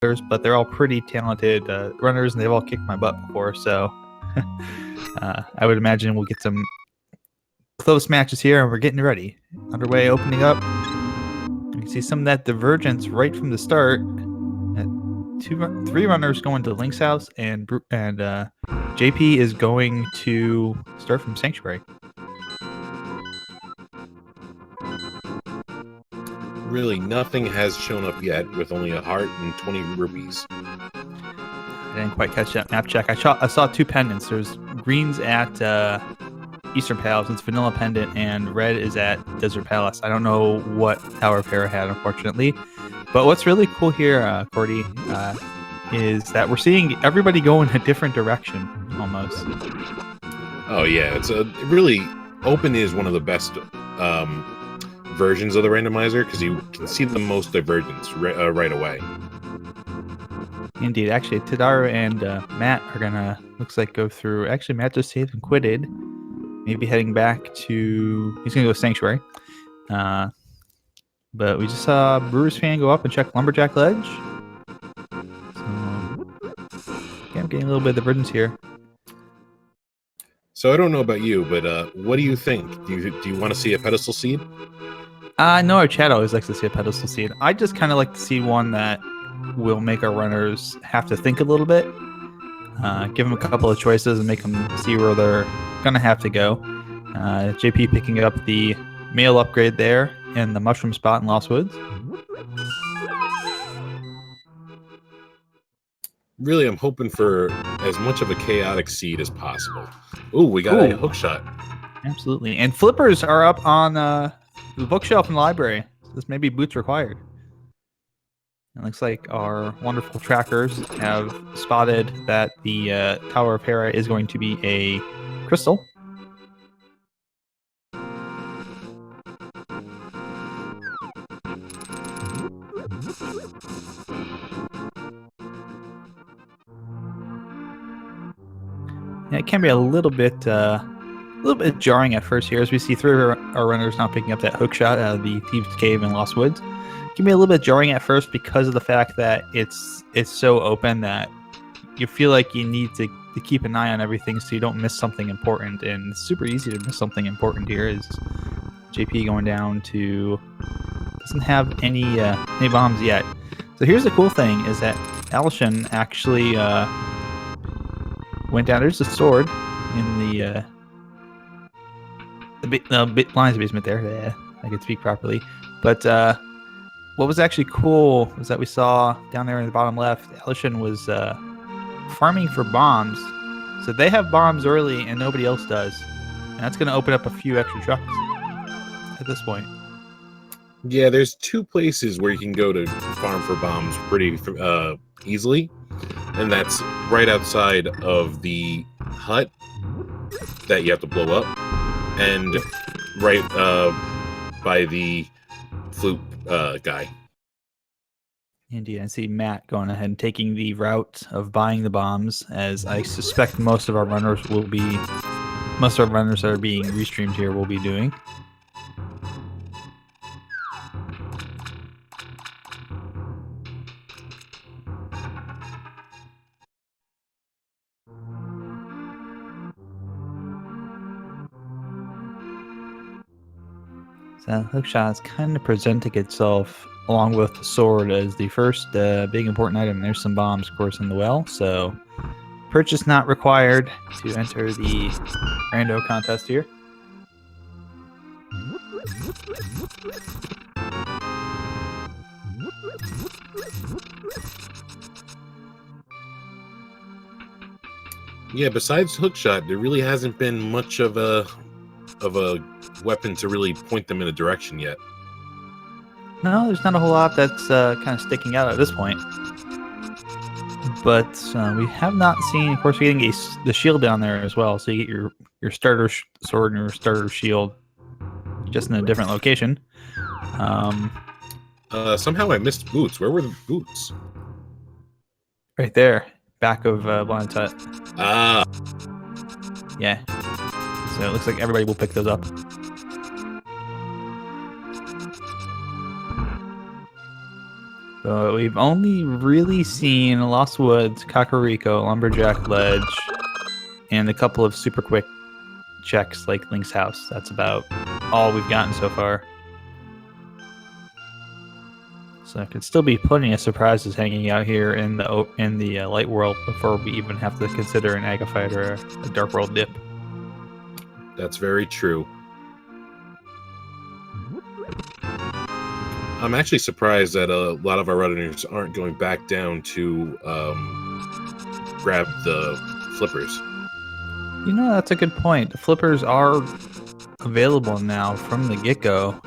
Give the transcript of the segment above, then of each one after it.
but they're all pretty talented runners, and they've all kicked my butt before, so I would imagine we'll get some close matches here, and we're getting ready. Underway, opening up. You can see some of that divergence right from the start. 3 runners going to Link's house, and JP is going to start from Sanctuary. Really, nothing has shown up yet, with only a heart and 20 rupees. I didn't quite catch that map check. I saw 2 pendants. There's greens at Eastern Palace. It's Vanilla Pendant, and red is at Desert Palace. I don't know what Tower of Hera had, unfortunately. But what's really cool here, Cordy, is that we're seeing everybody go in a different direction, almost. Oh, yeah. It's really... Open is one of the best versions of the randomizer, because you can see the most divergence right away. Indeed. Actually, Tadaru and Matt are going to, looks like, go through... Actually, Matt just saved and quitted. Maybe heading back to... He's going to go Sanctuary. But we just saw Brewers fan go up and check Lumberjack Ledge. So, yeah, I'm getting a little bit of divergence here. So I don't know about you, but what do you think? Do you want to see a pedestal seed? No, our chat always likes to see a pedestal seed. I just kind of like to see one that will make our runners have to think a little bit. Give them a couple of choices and make them see where they're going to have to go. JP picking up the mail upgrade there in the mushroom spot in Lost Woods. Really, I'm hoping for as much of a chaotic seed as possible. Ooh, we got a hook shot. Absolutely. And flippers are up on the bookshelf in the library. So this may be boots required. It looks like our wonderful trackers have spotted that the Tower of Hera is going to be a crystal. Yeah, it can be a little bit jarring at first here, as we see 3 of our runners now picking up that hook shot out of the Thieves' Cave in Lost Woods. It can be a little bit jarring at first because of the fact that it's so open that you feel like you need to keep an eye on everything so you don't miss something important. And it's super easy to miss something important here. Is JP going down to doesn't have any bombs yet. So here's the cool thing is that Alishan actually went down. There's the sword in the lines basement there. Yeah, I could speak properly. But what was actually cool was that we saw down there in the bottom left, Alishan was farming for bombs. So they have bombs early and nobody else does. And that's going to open up a few extra trucks at this point. Yeah, there's 2 places where you can go to farm for bombs pretty easily. And that's right outside of the hut that you have to blow up. And right by the flute guy. Indeed, I see Matt going ahead and taking the route of buying the bombs, as I suspect most of our runners that are being restreamed here will be doing. So hookshot is kind of presenting itself along with the sword as the first big important item. There's some bombs, of course, in the well. So purchase not required to enter the rando contest here. Yeah, besides hookshot, there really hasn't been much of a weapon to really point them in a direction yet. No, there's not a whole lot that's kind of sticking out at this point. But we have not seen, of course, we're getting the shield down there as well. So you get your starter sword and your starter shield just in a different location. Somehow I missed boots. Where were the boots? Right there, back of Blind Tut. Ah. Yeah. So it looks like everybody will pick those up. But we've only really seen Lost Woods, Kakariko, Lumberjack Ledge, and a couple of super quick checks like Link's House. That's about all we've gotten so far. So there could still be plenty of surprises hanging out here in the light world before we even have to consider an Aga fight or a dark world dip. That's very true. I'm actually surprised that a lot of our runners aren't going back down to grab the flippers. You know, that's a good point. The flippers are available now from the get-go.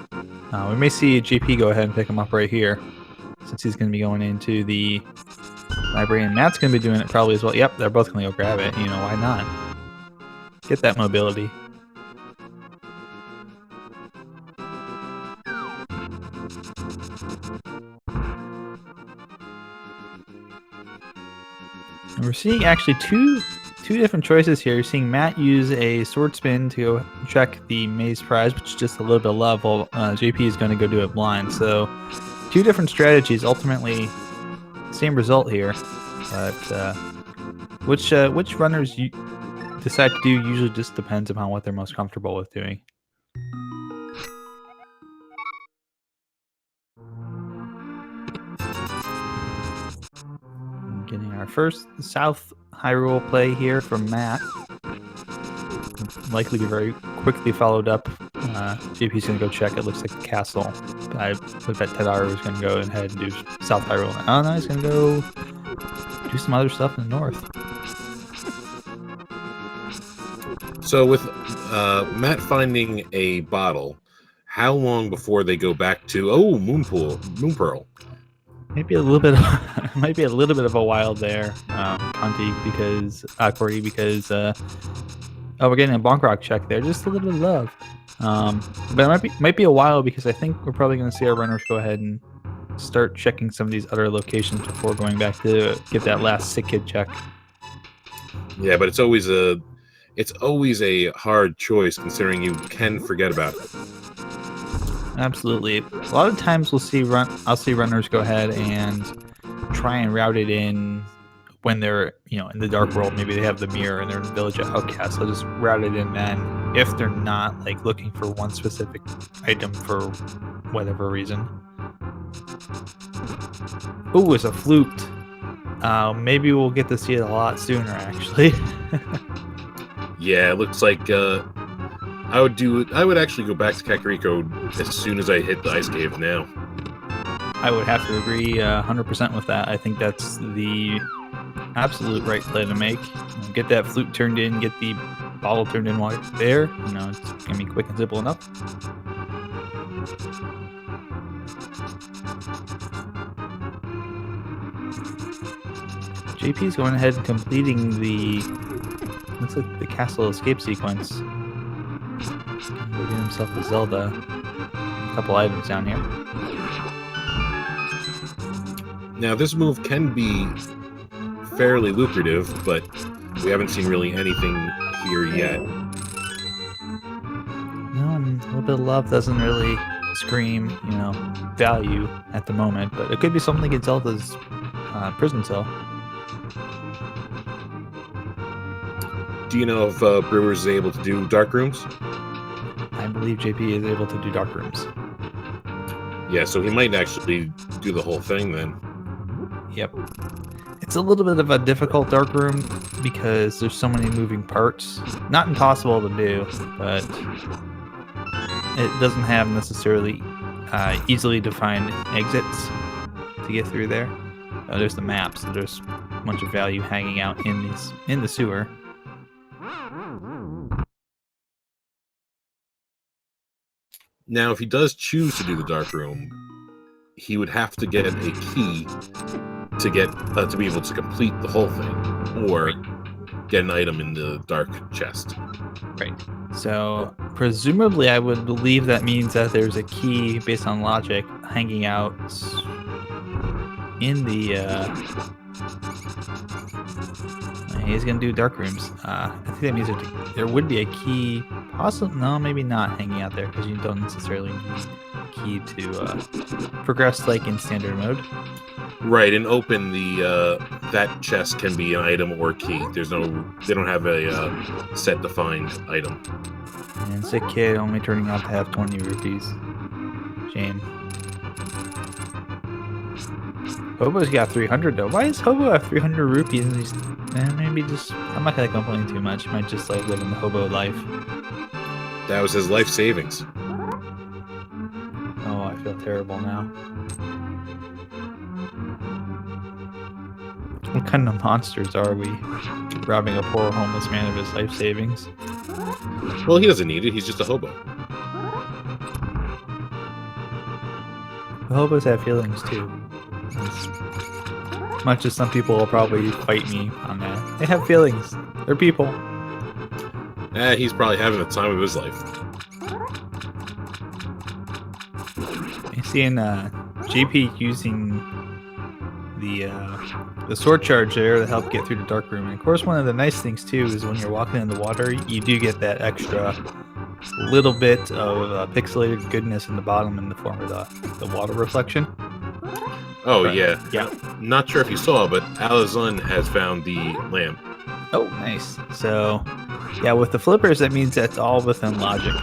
We may see GP go ahead and pick him up right here, since he's going to be going into the library, and Matt's going to be doing it probably as well. Yep, they're both going to go grab it. You know, why not? Get that mobility. And we're seeing actually two different choices here. You're seeing Matt use a sword spin to go check the maze prize, which is just a little bit low, while JP is going to go do it blind. So two different strategies, ultimately same result here. But which runners you decide to do usually just depends upon what they're most comfortable with doing. Getting our first South Hyrule play here from Matt. Likely be very quickly followed up. JP's going to go check. It looks like the castle. I would bet Tadaru is going to go ahead and do South Hyrule. Oh no, he's going to go do some other stuff in the north. So with Matt finding a bottle, how long before they go back to Moon Pearl? Maybe a little bit. Might be a little bit of a while there, Conti, because Corey, because we're getting a bonk rock check there, just a little bit of love. But it might be a while because I think we're probably going to see our runners go ahead and start checking some of these other locations before going back to get that last sick kid check. Yeah, but it's always a hard choice considering you can forget about it. Absolutely. A lot of times I'll see runners go ahead and try and route it in when they're, in the dark world. Maybe they have the mirror and they're in the village of outcasts. They'll just route it in then if they're not like looking for one specific item for whatever reason. Ooh, it's a flute. Maybe we'll get to see it a lot sooner, actually. Yeah, it looks like I would actually go back to Kakariko as soon as I hit the ice cave now. I would have to agree 100% with that. I think that's the absolute right play to make. Get that flute turned in, get the bottle turned in while it's there. It's going to be quick and simple enough. JP's going ahead and completing looks like the castle escape sequence. Getting himself a Zelda. A couple items down here. Now this move can be fairly lucrative, but we haven't seen really anything here yet. No, and a little bit of love doesn't really scream, value at the moment, but it could be something in Zelda's prison cell. Do you know if Brewers is able to do dark rooms? I believe JP is able to do dark rooms. Yeah, so he might actually do the whole thing then. Yep. It's a little bit of a difficult dark room because there's so many moving parts. Not impossible to do, but it doesn't have necessarily easily defined exits to get through there. There's the map, so there's a bunch of value hanging out in the sewer. Now, if he does choose to do the dark room, he would have to get a key to get to be able to complete the whole thing, or get an item in the dark chest. Right. So presumably, I would believe that means that there's a key based on logic hanging out in the. He's gonna do dark rooms. I think that means there would be a key. Possibly, no, maybe not hanging out there because you don't necessarily need a key to progress like in standard mode. Right, and open the that chest can be an item or key. They don't have a set defined item. And sick kid only turning out to have 20 rupees. Shame. Hobo's got 300 though. Why does Hobo have 300 rupees? And he's maybe just. I'm not gonna complain too much. He might just like living the hobo life. That was his life savings. Oh, I feel terrible now. What kind of monsters are we? Robbing a poor homeless man of his life savings. Well, he doesn't need it. He's just a hobo. The hobos have feelings too. As much as some people will probably fight me on that. They have feelings. They're people. He's probably having the time of his life. You see in GP using the sword charge there to help get through the dark room. And of course, one of the nice things too is when you're walking in the water, you do get that extra little bit of pixelated goodness in the bottom in the form of the water reflection. Oh, Right. yeah. Yeah. Not sure if you saw, but Alizun has found the lamp. Oh, nice. So, yeah, with the flippers, that means that's all within logic.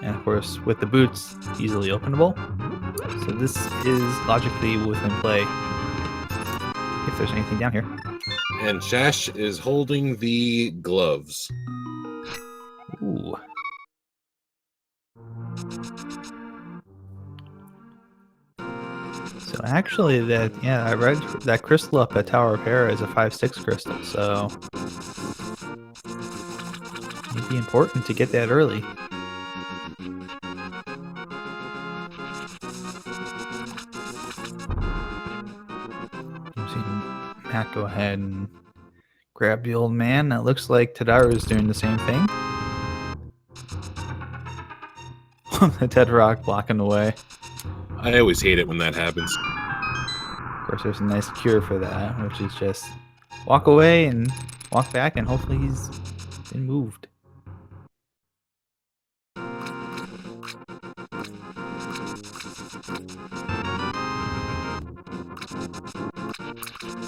And of course, with the boots, easily openable. So this is logically within play. If there's anything down here. And Shash is holding the gloves. Ooh. So actually, I read that crystal up at Tower of Hera is a 5/6 crystal, so it'd be important to get that early. I'm seeing Matt go ahead and grab the old man. That looks like Tadaru is doing the same thing. The Ted Rock blocking the way. I always hate it when that happens. Of course, there's a nice cure for that, which is just walk away and walk back, and hopefully he's been moved.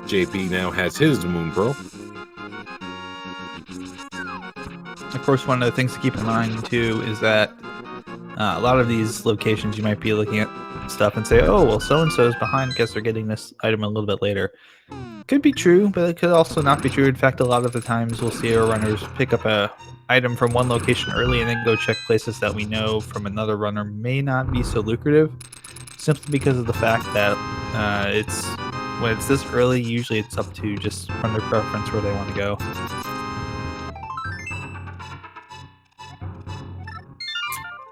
JP now has his Moon Pearl. Of course, one of the things to keep in mind too is that a lot of these locations you might be looking at stuff and say, oh, well, so-and-so is behind, guess they're getting this item a little bit later. Could be true, but it could also not be true. In fact, a lot of the times we'll see our runners pick up a item from one location early and then go check places that we know from another runner may not be so lucrative, simply because of the fact that when it's this early, usually it's up to just runner preference where they want to go.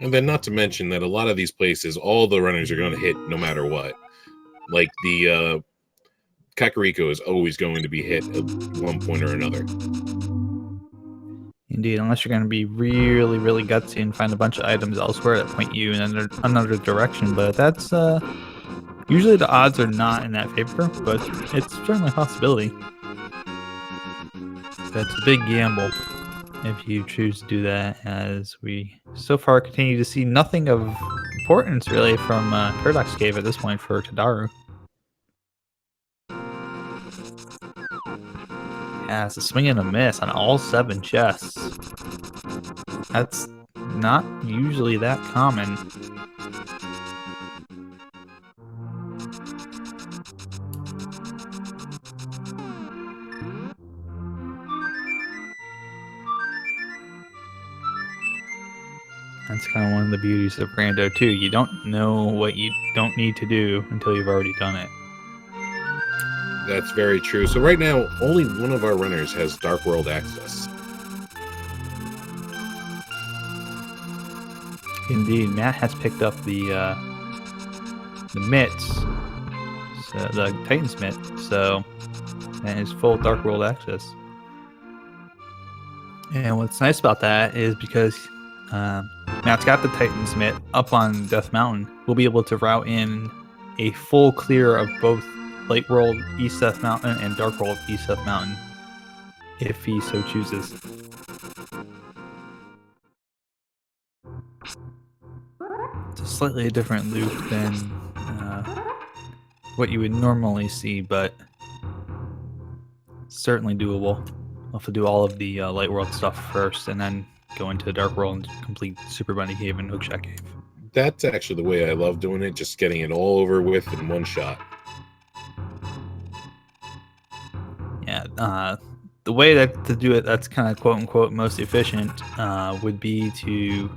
And then not to mention that a lot of these places, all the runners are going to hit no matter what. Like the Kakariko is always going to be hit at one point or another. Indeed, unless you're going to be really, really gutsy and find a bunch of items elsewhere that point you in another direction. But that's usually the odds are not in that favor, but it's certainly a possibility. That's a big gamble if you choose to do that, as we so far continue to see nothing of importance really from Paradox Cave at this point for Tadaru. Yeah, it's a swing and a miss on all 7 chests. That's not usually that common. That's kind of one of the beauties of Rando too. You don't know what you don't need to do until you've already done it. That's very true. So right now, only one of our runners has Dark World access. Indeed, Matt has picked up the mitts, so the Titan's mitt, so that is full Dark World access. And what's nice about that is because Matt's got the Titan's mitt up on Death Mountain, we'll be able to route in a full clear of both Light World East Death Mountain and Dark World East Death Mountain, if he so chooses. So slightly different loop than what you would normally see, but certainly doable. I'll have to do all of the Light World stuff first, and then go into Dark World and complete Super Bunny Cave and Hookshot Cave. That's actually the way I love doing it, just getting it all over with in one shot. Yeah, the way to do it that's kind of quote-unquote most efficient would be to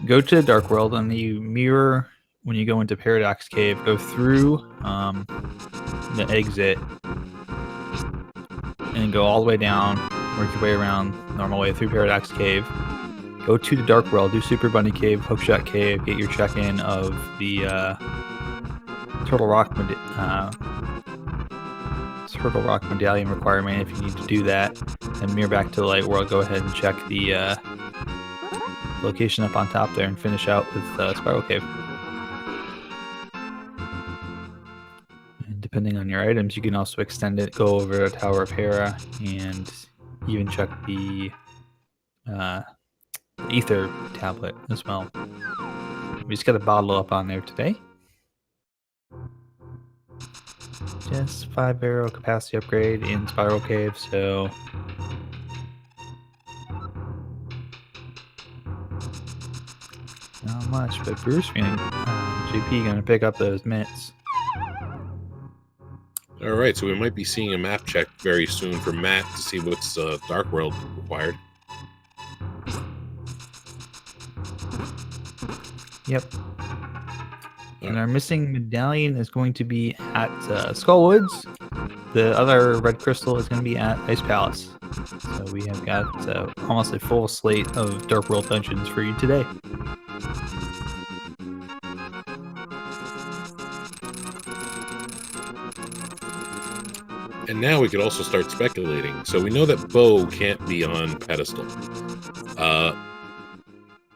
go to Dark World, and you mirror when you go into Paradox Cave, go through the exit, and then go all the way down, work your way around normal way through Paradox Cave, go to the Dark World, do Super Bunny Cave, Hookshot Cave, get your check-in of the Turtle Rock Medallion requirement if you need to do that, and mirror back to the Light World, go ahead and check the location up on top there and finish out with Spiral Cave. And depending on your items, you can also extend it, go over to Tower of Hera, and even check the Ether tablet as well. We just got a bottle up on there today. Just 5 barrel capacity upgrade in Spiral Cave, so not much, but Bruce and GP gonna pick up those mitts. All right, so we might be seeing a map check very soon for Matt to see what's Dark World required. Yep. And our missing medallion is going to be at Skullwoods. The other red crystal is going to be at Ice Palace. So we have got almost a full slate of Dark World dungeons for you today. And now we could also start speculating. So we know that Bow can't be on pedestal.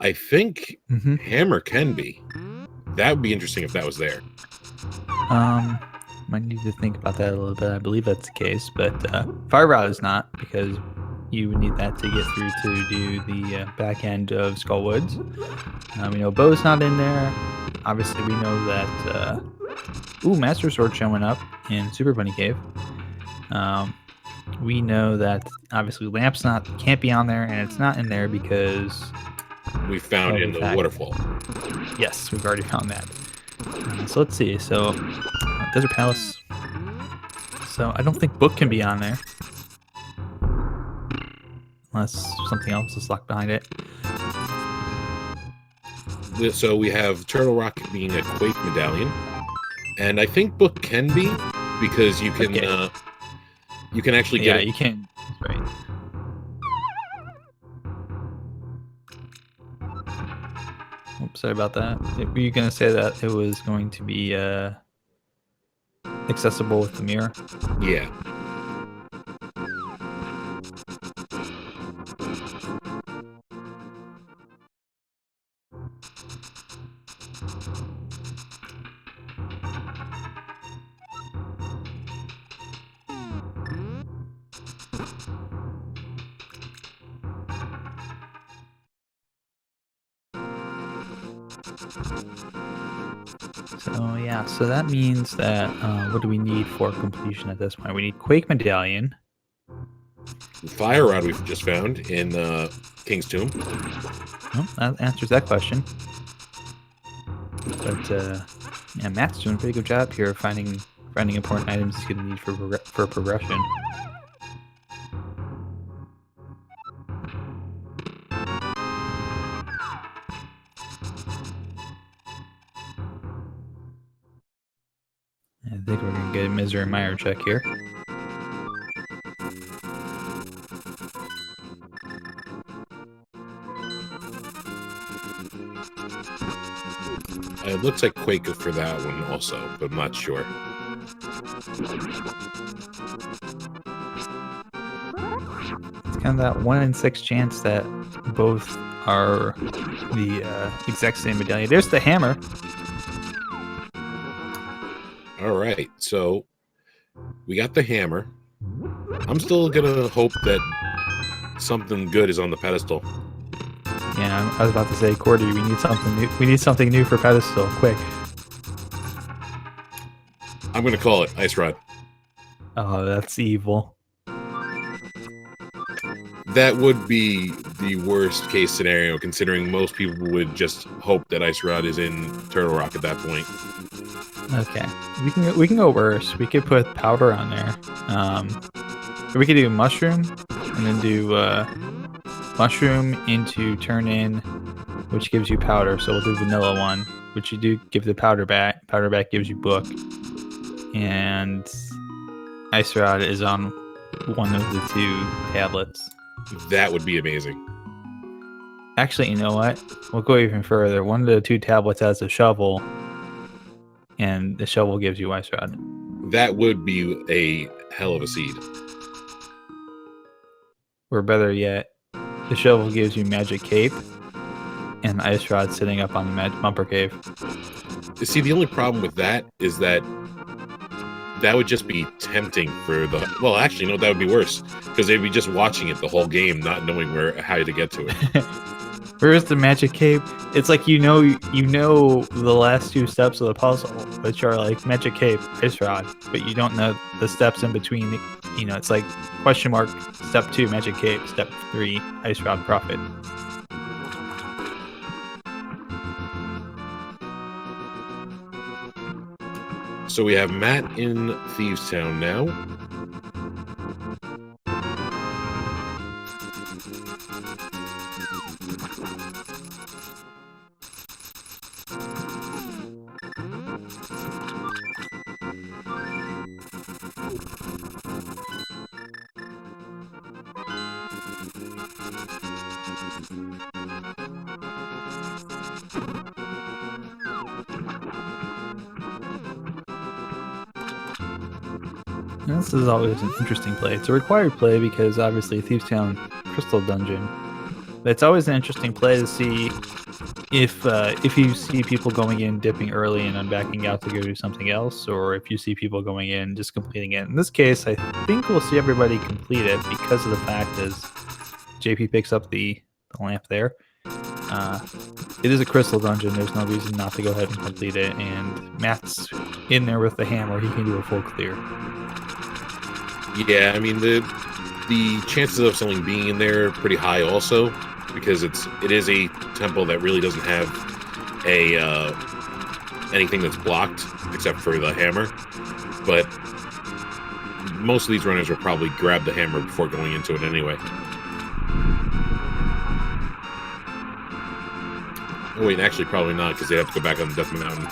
I think Hammer can be. That would be interesting if that was there. Might need to think about that a little bit. I believe that's the case, but Fire Rod is not, because you would need that to get through to do the back end of Skullwoods. We know Bow's not in there. Obviously, we know that Master Sword showing up in Super Bunny Cave. We know that obviously Lamp's can't be on there, and it's not in there because we found it in the waterfall. Yes, we've already found that. So let's see. So Desert Palace. So I don't think Book can be on there, unless something else is locked behind it. So we have Turtle Rock being a Quake medallion, and I think Book can be, because you can you can actually get it. You can. That's right. Oops, sorry about that. Were you going to say that it was going to be accessible with the mirror? Yeah. So that means that what do we need for completion at this point? We need Quake Medallion. Fire Rod we've just found in King's Tomb. Well, that answers that question. But yeah, Matt's doing a pretty good job here of finding important items he's going to need for progression. I think we're going to get a Misery Mire check here. It looks like Quake for that one also, but I'm not sure. It's kind of that 1 in 6 chance that both are the exact same medallion. There's the hammer. All right, so we got the hammer. I'm still gonna hope that something good is on the pedestal. Yeah, I was about to say, Cordy, we need something new. We need something new for pedestal, quick. I'm going to call it Ice Rod. Oh, that's evil. That would be the worst case scenario, considering most people would just hope that Ice Rod is in Turtle Rock at that point. Okay, we can go worse. We could put powder on there. We could do mushroom, and then do mushroom into turn in, which gives you powder. So we'll do vanilla one, which you do give the powder back. Powder back gives you book, and Ice Rod is on one of the two tablets. That would be amazing. Actually, you know what? We'll go even further. One of the two tablets has a shovel, and the shovel gives you Ice Rod. That would be a hell of a seed. Or better yet, the shovel gives you Magic Cape, and the Ice Rod sitting up on the Bumper Cave. See, the only problem with that is that would just be tempting for the... Well, actually, no, that would be worse, because they'd be just watching it the whole game, not knowing how to get to it. Where's the Magic Cape? It's like you know the last two steps of the puzzle, which are like Magic Cape, Ice Rod, but you don't know the steps in between. You know, it's like question mark, step 2, Magic Cape, step 3, Ice Rod Profit. So we have Matt in Thieves Town now. And this is always an interesting play. It's a required play because obviously Thieves Town Crystal Dungeon. But it's always an interesting play to see if you see people going in, dipping early, and then backing out to go do something else, or if you see people going in, just completing it. In this case, I think we'll see everybody complete it because of the fact is JP picks up the lamp there. It is a crystal dungeon. There's no reason not to go ahead and complete it. And Matt's in there with the hammer. He can do a full clear. Yeah, I mean, the chances of something being in there are pretty high also, because it is a temple that really doesn't have a anything that's blocked except for the hammer. But most of these runners will probably grab the hammer before going into it anyway. Oh wait, actually probably not, because they have to go back on the Death Mountain.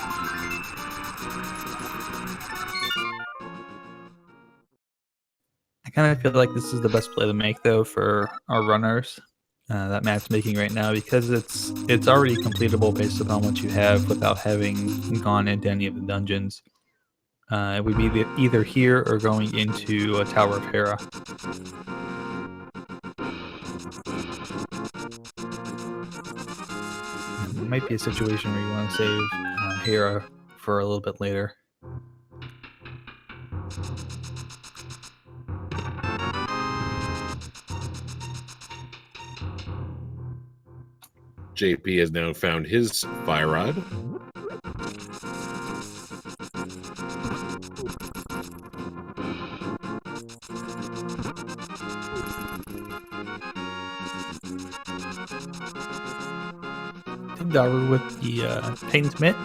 I kind of feel like this is the best play to make, though, for our runners that Matt's making right now, because it's already completable based upon what you have without having gone into any of the dungeons. It would be either here or going into a Tower of Hera. It might be a situation where you want to save Hera for a little bit later. JP has now found his fire rod. Daru with the Titan's Mitt.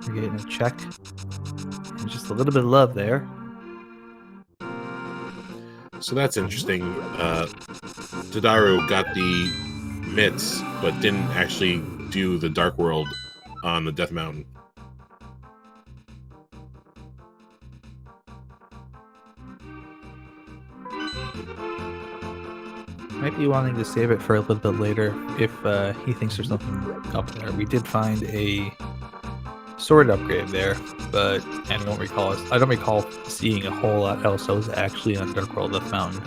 We're getting a check. And just a little bit of love there. So that's interesting. Tadaru got the mitts, but didn't actually do the Dark World on the Death Mountain. Might be wanting to save it for a little bit later if he thinks there's something up there. We did find a sword upgrade there, but I don't recall seeing a whole lot else that was actually on Dark World Death Mountain.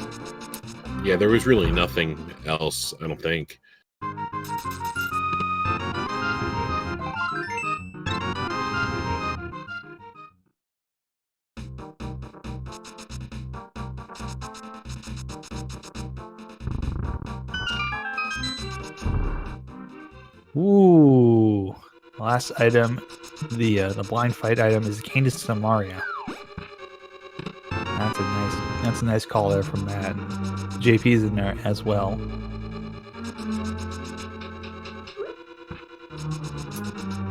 Yeah, there was really nothing else, I don't think. Ooh. Last item, the blind fight item is Cane to Samaria. That's a nice call there from Matt. And JP's in there as well.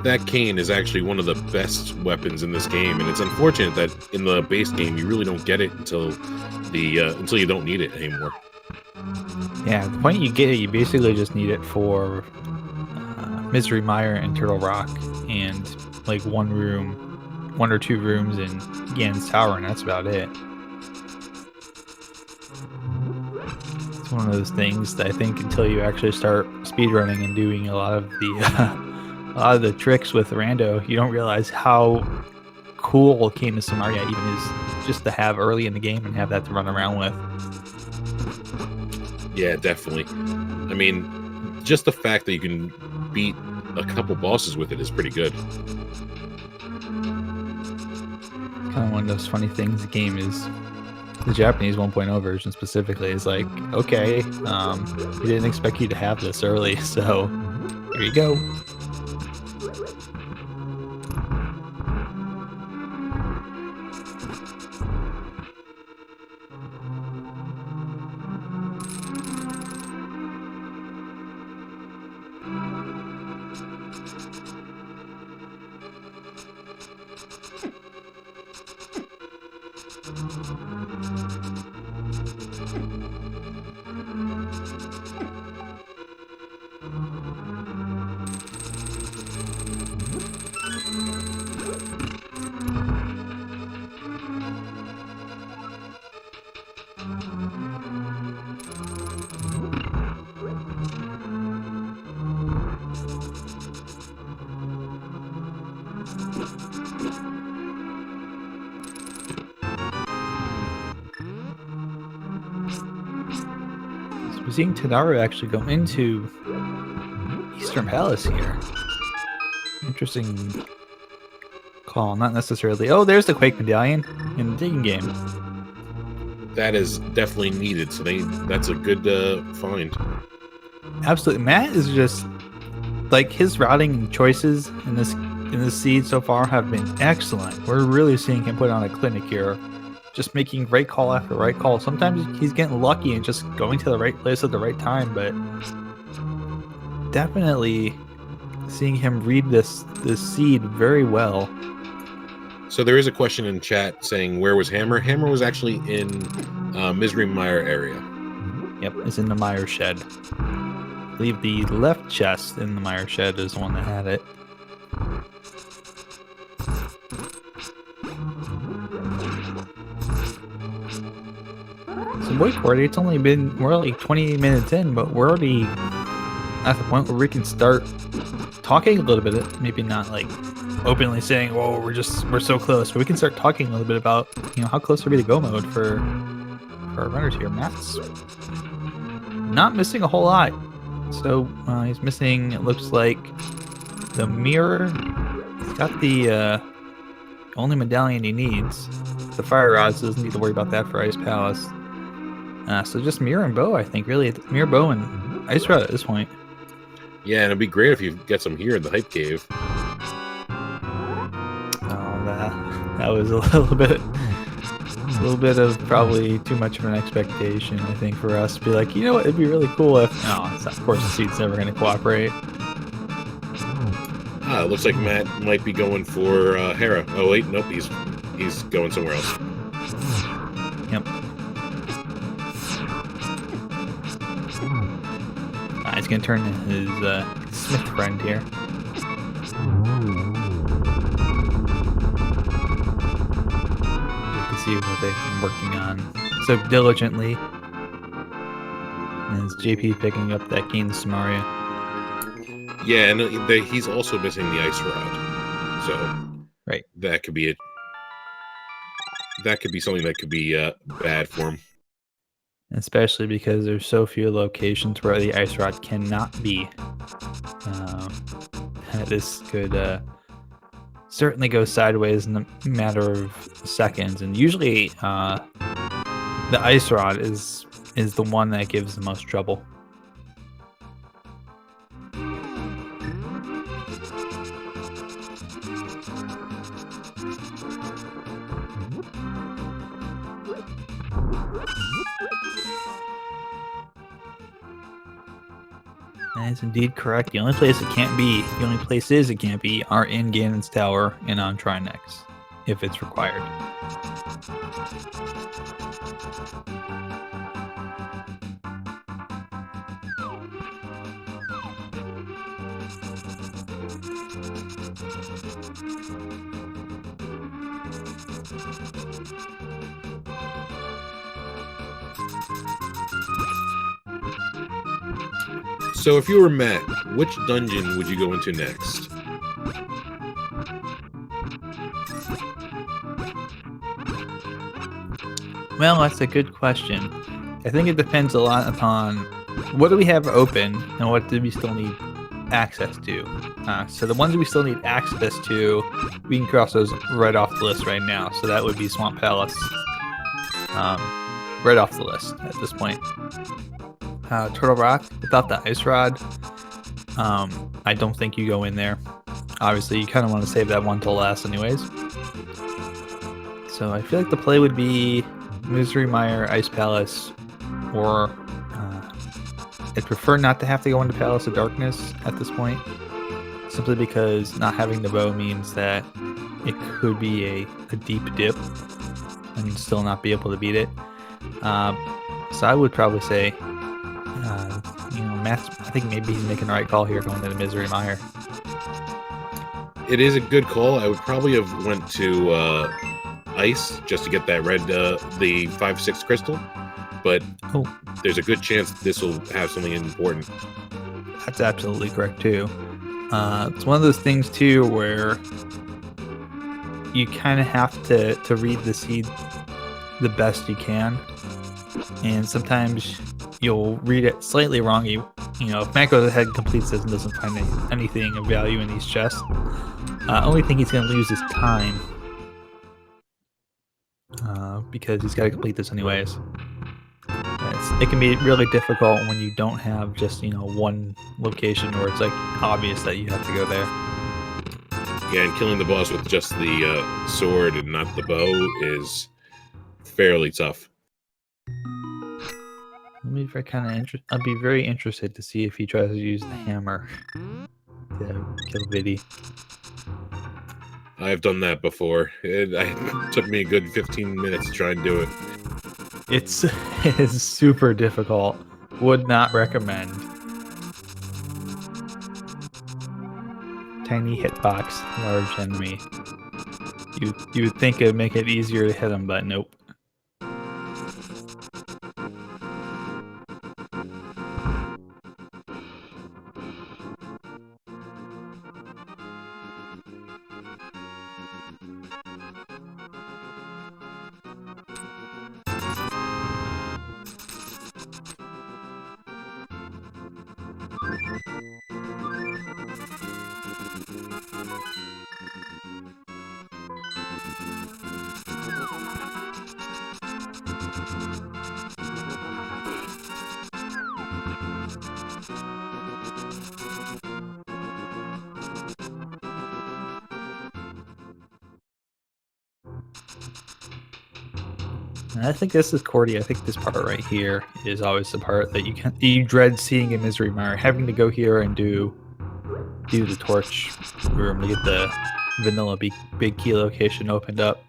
That cane is actually one of the best weapons in this game, and it's unfortunate that in the base game you really don't get it until you don't need it anymore. Yeah, the point you get it, you basically just need it for Misery Mire and Turtle Rock, and like one or two rooms in Ganon's Tower, and that's about it. It's one of those things that I think until you actually start speedrunning and doing a lot of the tricks with Rando, you don't realize how cool Cane to Samaria even is just to have early in the game and have that to run around with. Yeah, definitely. I mean, just the fact that you can beat a couple bosses with it is pretty good. Kind of one of those funny things the game is. The Japanese 1.0 version specifically is like, okay, we didn't expect you to have this early, so here you go. So we're seeing Tadaru actually go into Eastern Palace here. Interesting call, not necessarily. Oh, there's the Quake Medallion in the digging game. That is definitely needed, so that's a good find. Absolutely, Matt is just like his routing choices in this seed so far have been excellent. We're really seeing him put on a clinic here, just making right call after right call. Sometimes he's getting lucky and just going to the right place at the right time, but definitely seeing him read this seed very well. So there is a question in chat saying, where was Hammer? Hammer was actually in Misery Mire area. Yep, it's in the Mire Shed. I believe the left chest in the Mire Shed is the one that had it. So boy, Cordy, it's only been, we're only 20 minutes in, but we're already at the point where we can start talking a little bit, maybe not like openly saying, whoa, we're so close, but we can start talking a little bit about, how close are we to go mode for our runners here. Matt's not missing a whole lot. So he's missing, it looks like, the mirror. He's got the only medallion he needs. The fire rods, doesn't need to worry about that for Ice Palace. So just mirror and bow, I think, really. Mirror, bow, and ice rod at this point. Yeah, and it'd be great if you get some here in the Hype Cave. Oh, that was a little bit of probably too much of an expectation, I think, for us to be like, you know what, it'd be really cool if... No, it's not, of course the seed's never going to cooperate. It looks like Matt might be going for Hera. Oh wait, nope, he's going somewhere else. Yep. He's going to turn his Smith friend here. You can see what they've been working on so diligently. And it's JP picking up that Cane Samaria. Yeah, and he's also missing the ice rod, so right, that could be it. That could be something that could be bad for him. Especially because there's so few locations where the ice rod cannot be. This could certainly go sideways in a matter of seconds, and usually the ice rod is the one that gives the most trouble. That is indeed correct. The only place it can't be, are in Ganon's Tower and on Trinex, if it's required. So if you were Matt, which dungeon would you go into next? Well, that's a good question. I think it depends a lot upon what do we have open and what do we still need access to. So the ones we still need access to, we can cross those right off the list right now. So that would be Swamp Palace, right off the list at this point. Turtle Rock, without the Ice Rod, I don't think you go in there. Obviously, you kind of want to save that one till last anyways. So I feel like the play would be Misery Mire, Ice Palace, or I'd prefer not to have to go into Palace of Darkness at this point, simply because not having the bow means that it could be a deep dip and still not be able to beat it. So I would probably say, Matt's, I think maybe he's making the right call here going to the Misery Mire. It is a good call. I would probably have went to Ice just to get that red, the 5/6 crystal, but there's a good chance this will have something important. That's absolutely correct too. It's one of those things too where you kind of have to read the seed the best you can, and sometimes you'll read it slightly wrong. If Matt goes ahead and completes this and doesn't find anything of value in these chests, only thing he's going to lose is time. Because he's got to complete this anyways. It can be really difficult when you don't have just one location where it's like obvious that you have to go there. Yeah, and killing the boss with just the sword and not the bow is fairly tough. I'll be very interested to see if he tries to use the hammer to kill Viddy. I've done that before. It took me a good 15 minutes to try and do it. It's super difficult. Would not recommend. Tiny hitbox, large enemy. You would think it would make it easier to hit him, but nope. And I think this is Cordy. I think this part right here is always the part that you dread seeing in Misery Mire, having to go here and do the torch room to get the vanilla big key location opened up,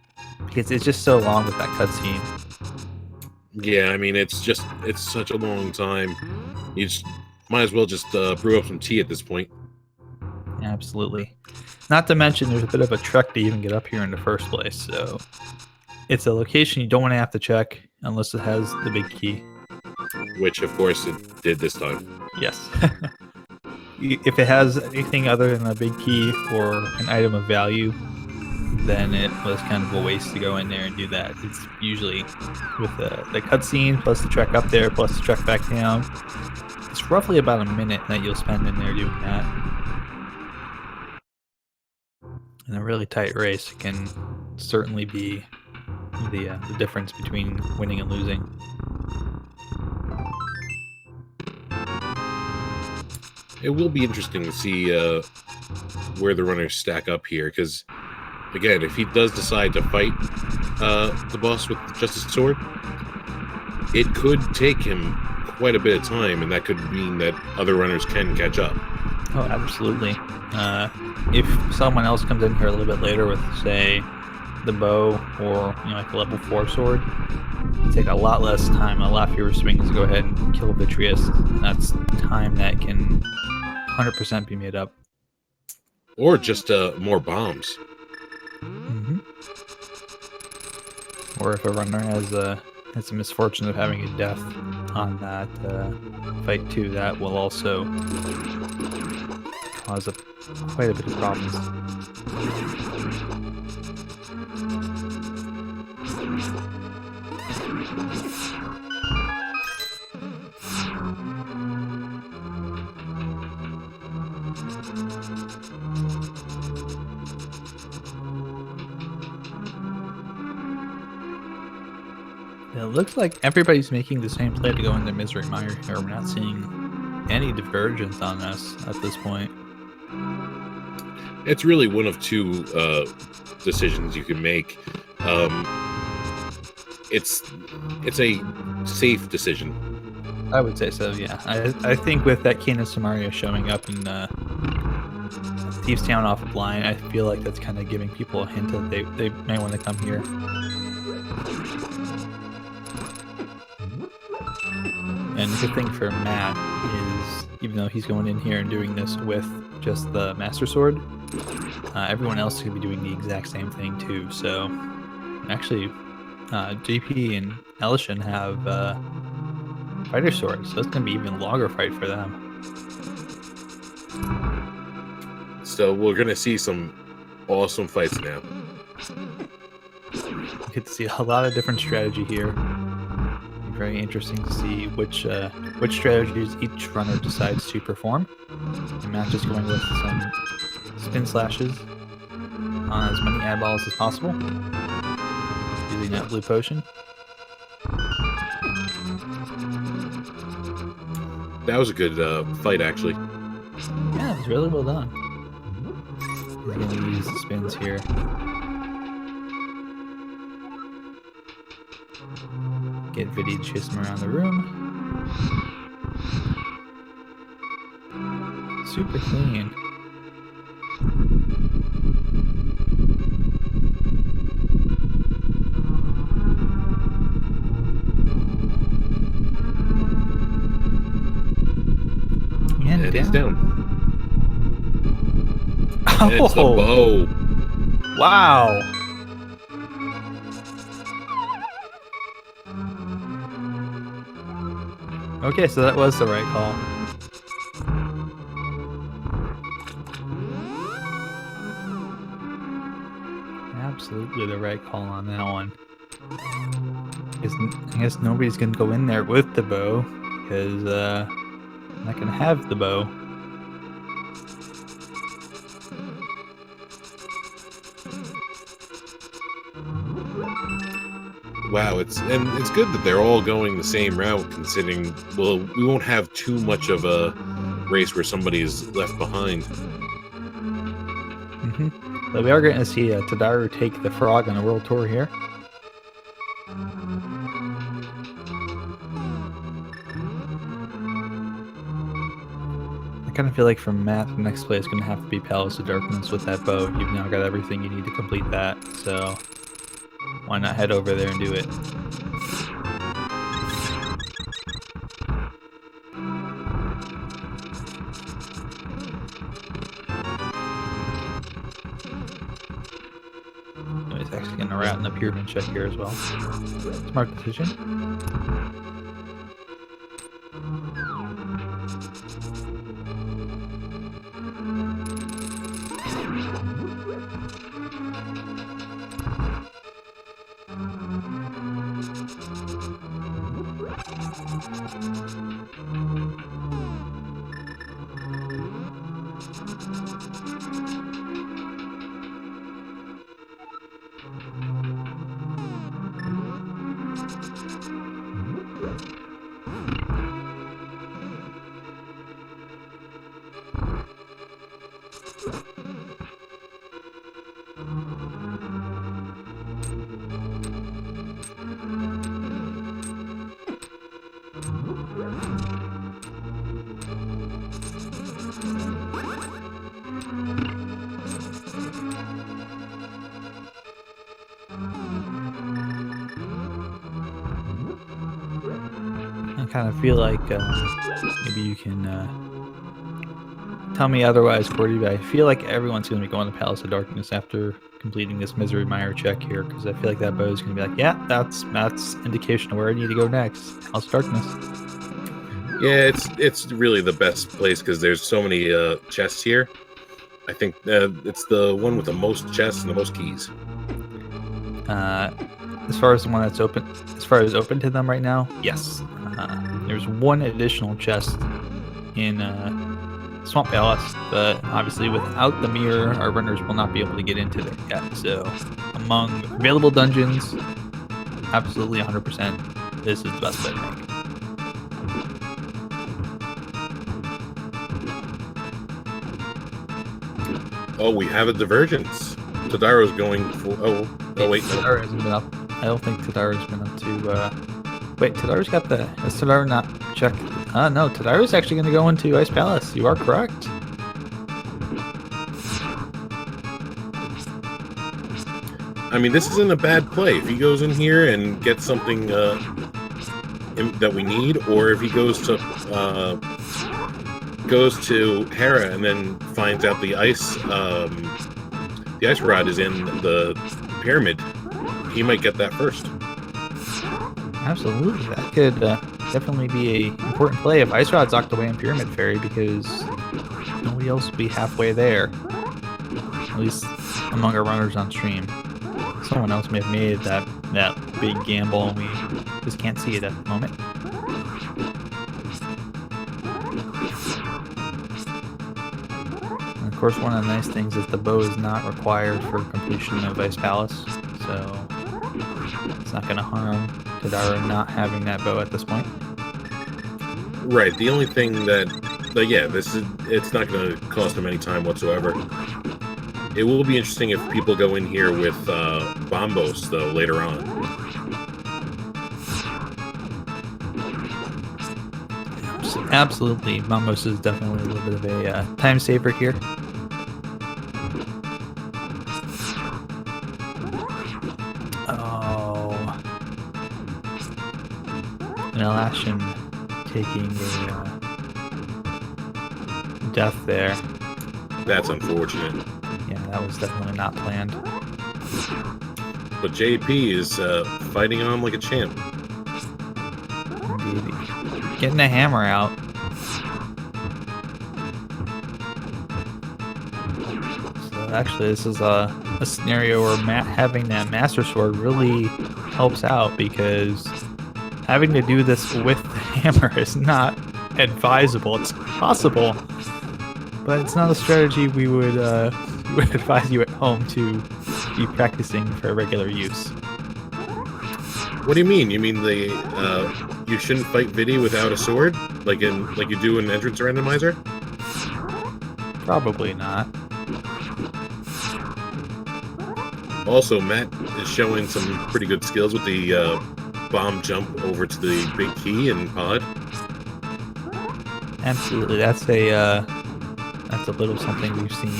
because it's just so long with that cutscene. Yeah, I mean it's such a long time. You just might as well just brew up some tea at this point. Absolutely. Not to mention there's a bit of a trek to even get up here in the first place, so it's a location you don't want to have to check unless it has the big key. Which, of course, it did this time. Yes. If it has anything other than a big key or an item of value, then it was kind of a waste to go in there and do that. It's usually with the cutscene, plus the trek up there, plus the trek back down. It's roughly about a minute that you'll spend in there doing that. In a really tight race, it can certainly be the difference between winning and losing. It will be interesting to see where the runners stack up here, because again, if he does decide to fight The boss with just his sword, it could take him quite a bit of time, and that could mean that other runners can catch up. Oh, absolutely. If someone else comes in here a little bit later with, say, the bow or like a level 4 sword, you take a lot less time, a lot fewer swings to go ahead and kill Vitreous. And that's time that can 100% be made up. Or just more bombs. Or if a runner has the misfortune of having a death on that fight too, that will also cause quite a bit of problems. It looks like everybody's making the same play to go into Misery Mire here. We're not seeing any divergence on this at this point. It's really one of two decisions you can make. It's a safe decision. I would say so, yeah. I think with that Kena Samaria showing up in Thieves Town off of line, I feel like that's kind of giving people a hint that they may want to come here. And the good thing for Matt is, even though he's going in here and doing this with just the Master Sword, everyone else is going to be doing the exact same thing too. So, actually, JP and Elishan have fighter swords, so it's going to be even longer fight for them. So we're going to see some awesome fights now. You get to see a lot of different strategy here. Very interesting to see which strategies each runner decides to perform. And Matt just going with some spin slashes on as many eyeballs as possible, using that blue potion. That was a good fight, actually. Yeah, it was really well done. We're going to use the spins here. Get Viddy to chase him around the room. Super clean. And he's down. Oh! And it's the bow. Wow! Okay, so that was the right call. Absolutely the right call on that one. I guess nobody's gonna go in there with the bow, because I'm not gonna have the bow. Wow, it's good that they're all going the same route, considering, well, we won't have too much of a race where somebody is left behind. But we are going to see Tadaru take the frog on a world tour here. I kind of feel like from Matt, the next play is going to have to be Palace of Darkness with that bow. You've now got everything you need to complete that, so why not head over there and do it? He's actually going to rat in the pyramid check here as well. Smart decision. kind of feel like maybe you can tell me otherwise, Cordy, but I feel like everyone's going to be going to Palace of Darkness after completing this Misery Mire check here, because I feel like that bow is going to be like, yeah, that's indication of where I need to go next. Palace of Darkness. Yeah, it's really the best place because there's so many chests here. I think it's the one with the most chests and the most keys. As far as the one that's open, as far as open to them right now, yes. There's one additional chest in Swamp Palace, but obviously without the mirror, our runners will not be able to get into there yet. So among available dungeons, absolutely 100%, this is the best play to make. Oh, we have a divergence. Tadaro's going for... Oh wait, no. Tadaro hasn't been up. I don't think Tadaro's been up to... Wait, Tadaro's got the... Is Tadaro not checked? No, Tadaro's actually going to go into Ice Palace. You are correct. I mean, this isn't a bad play. If he goes in here and gets something that we need, or if he goes to Hera and then finds out the ice rod is in the pyramid, he might get that first. Absolutely, that could definitely be a important play if Ice Rod's locked away in Pyramid Fairy, because nobody else will be halfway there. At least among our runners on stream. Someone else may have made that big gamble, and we just can't see it at the moment. And of course, one of the nice things is the bow is not required for completion of Ice Palace, so it's not going to harm Tadaro not having that bow at this point. Right. The only thing it's not going to cost him any time whatsoever. It will be interesting if people go in here with Bombos, though, later on. Absolutely. Bombos is definitely a little bit of a time saver here. Oh. And Alashin taking a death there. That's unfortunate. Yeah, that was definitely not planned. But JP is fighting on like a champ. Indeed. Getting the hammer out. So actually, this is a scenario where having that Master Sword really helps out, because having to do this with the hammer is not advisable. It's possible, but it's not a strategy we would advise you at home to be practicing for regular use. What do you mean? You mean you shouldn't fight Vidi without a sword, like you do in Entrance Randomizer? Probably not. Also, Matt is showing some pretty good skills with the bomb jump over to the big key and pod. Absolutely, that's a little something we've seen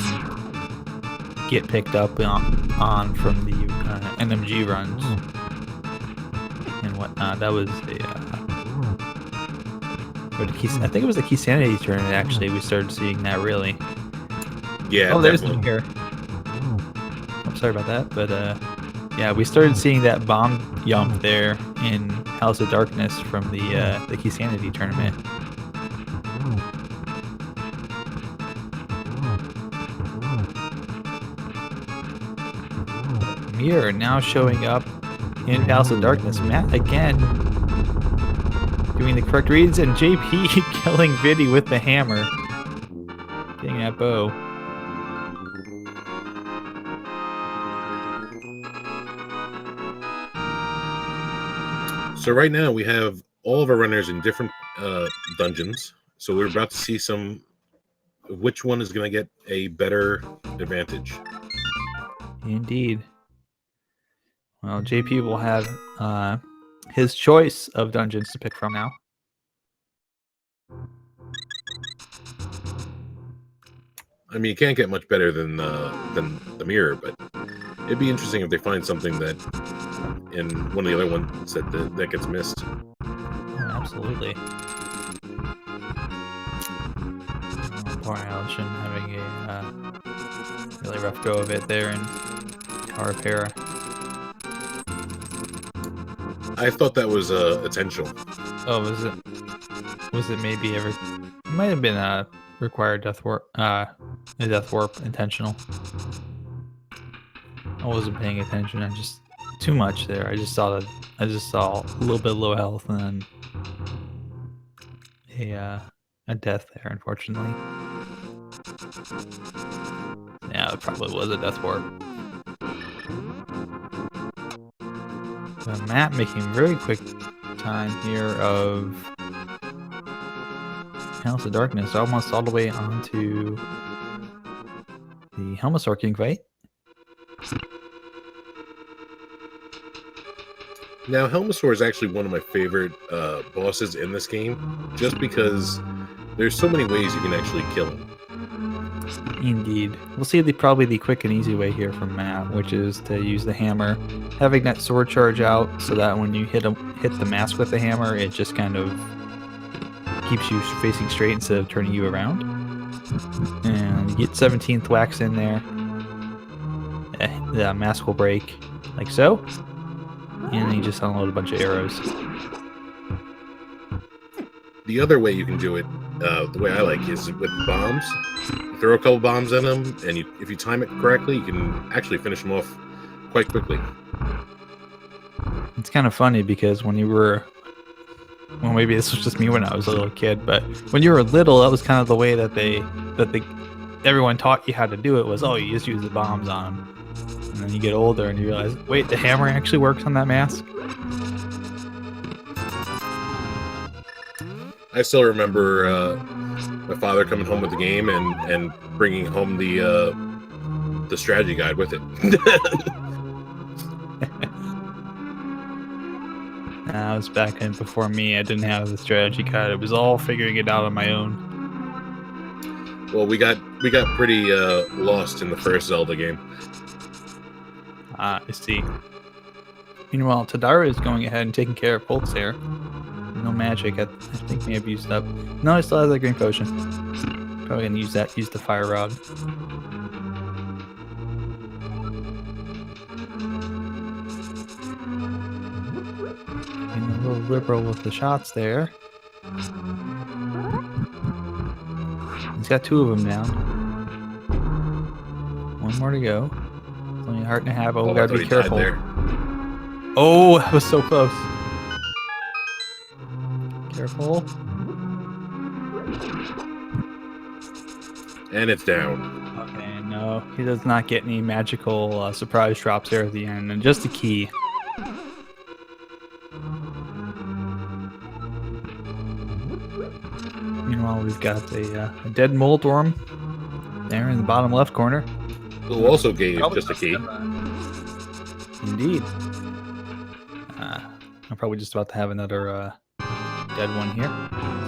get picked up on from the NMG runs and whatnot. That was I think it was the Key Sanity tournament, actually. We started seeing that, really. Yeah, oh, there's definitely. Here. I'm sorry about that, but yeah, we started seeing that bomb jump there in House of Darkness from the Key Sanity tournament. Mirror now showing up in House of Darkness. Matt again doing the correct reads, and JP killing Vidi with the hammer. Getting that bow. So right now we have all of our runners in different dungeons. So we're about to see which one is going to get a better advantage. Indeed. Well, JP will have his choice of dungeons to pick from now. I mean, you can't get much better than the mirror, but it'd be interesting if they find something that in one of the other ones that gets missed. Oh, Absolutely. Poor Alshin having a really rough go of it there in Tower of Hera. I thought that was intentional. Oh, was it? Was it maybe ever? It might have been a required death warp. A death warp intentional. I wasn't paying attention. I just too much there. I just saw a little bit low health and then a death there, unfortunately. Yeah, it probably was a death warp. Matt making very quick time here of House of Darkness, almost all the way onto the Helmasaur King fight. Now, Helmasaur is actually one of my favorite bosses in this game, just because there's so many ways you can actually kill him. Indeed. We'll see probably the quick and easy way here from Matt, which is to use the hammer, having that sword charge out so that when you hit the mask with the hammer, it just kind of keeps you facing straight instead of turning you around. And you get 17th wax in there. The mask will break like so. And then you just unload a bunch of arrows. The other way you can do it, the way I like, is with bombs. You throw a couple bombs in them, and if you time it correctly, you can actually finish them off quite quickly. It's kind of funny because when you were, well, maybe this was just me when I was a little kid, but when you were little, that was kind of the way that everyone taught you how to do it was, oh, you just use the bombs on them. And then you get older and you realize, wait, the hammer actually works on that mask? I still remember my father coming home with the game and bringing home the strategy guide with it. That was back in before me. I didn't have the strategy guide. It was all figuring it out on my own. Well, we got pretty lost in the first Zelda game. I see. Meanwhile, Tadara is going ahead and taking care of Pulse here. No magic. I think may have used up. No, I still have that green potion. Probably gonna use that. Use the fire rod. Being a little liberal with the shots there. He's got 2 of them down. 1 more to go. It's only a heart and a half. Oh, gotta be careful. Oh, that was so close. Careful. And it's down. Okay, no. He does not get any magical surprise drops there at the end. And just a key. Meanwhile, we've got a dead mold worm there in the bottom left corner. Who also gave just a key. Indeed. I'm probably just about to have another dead one here.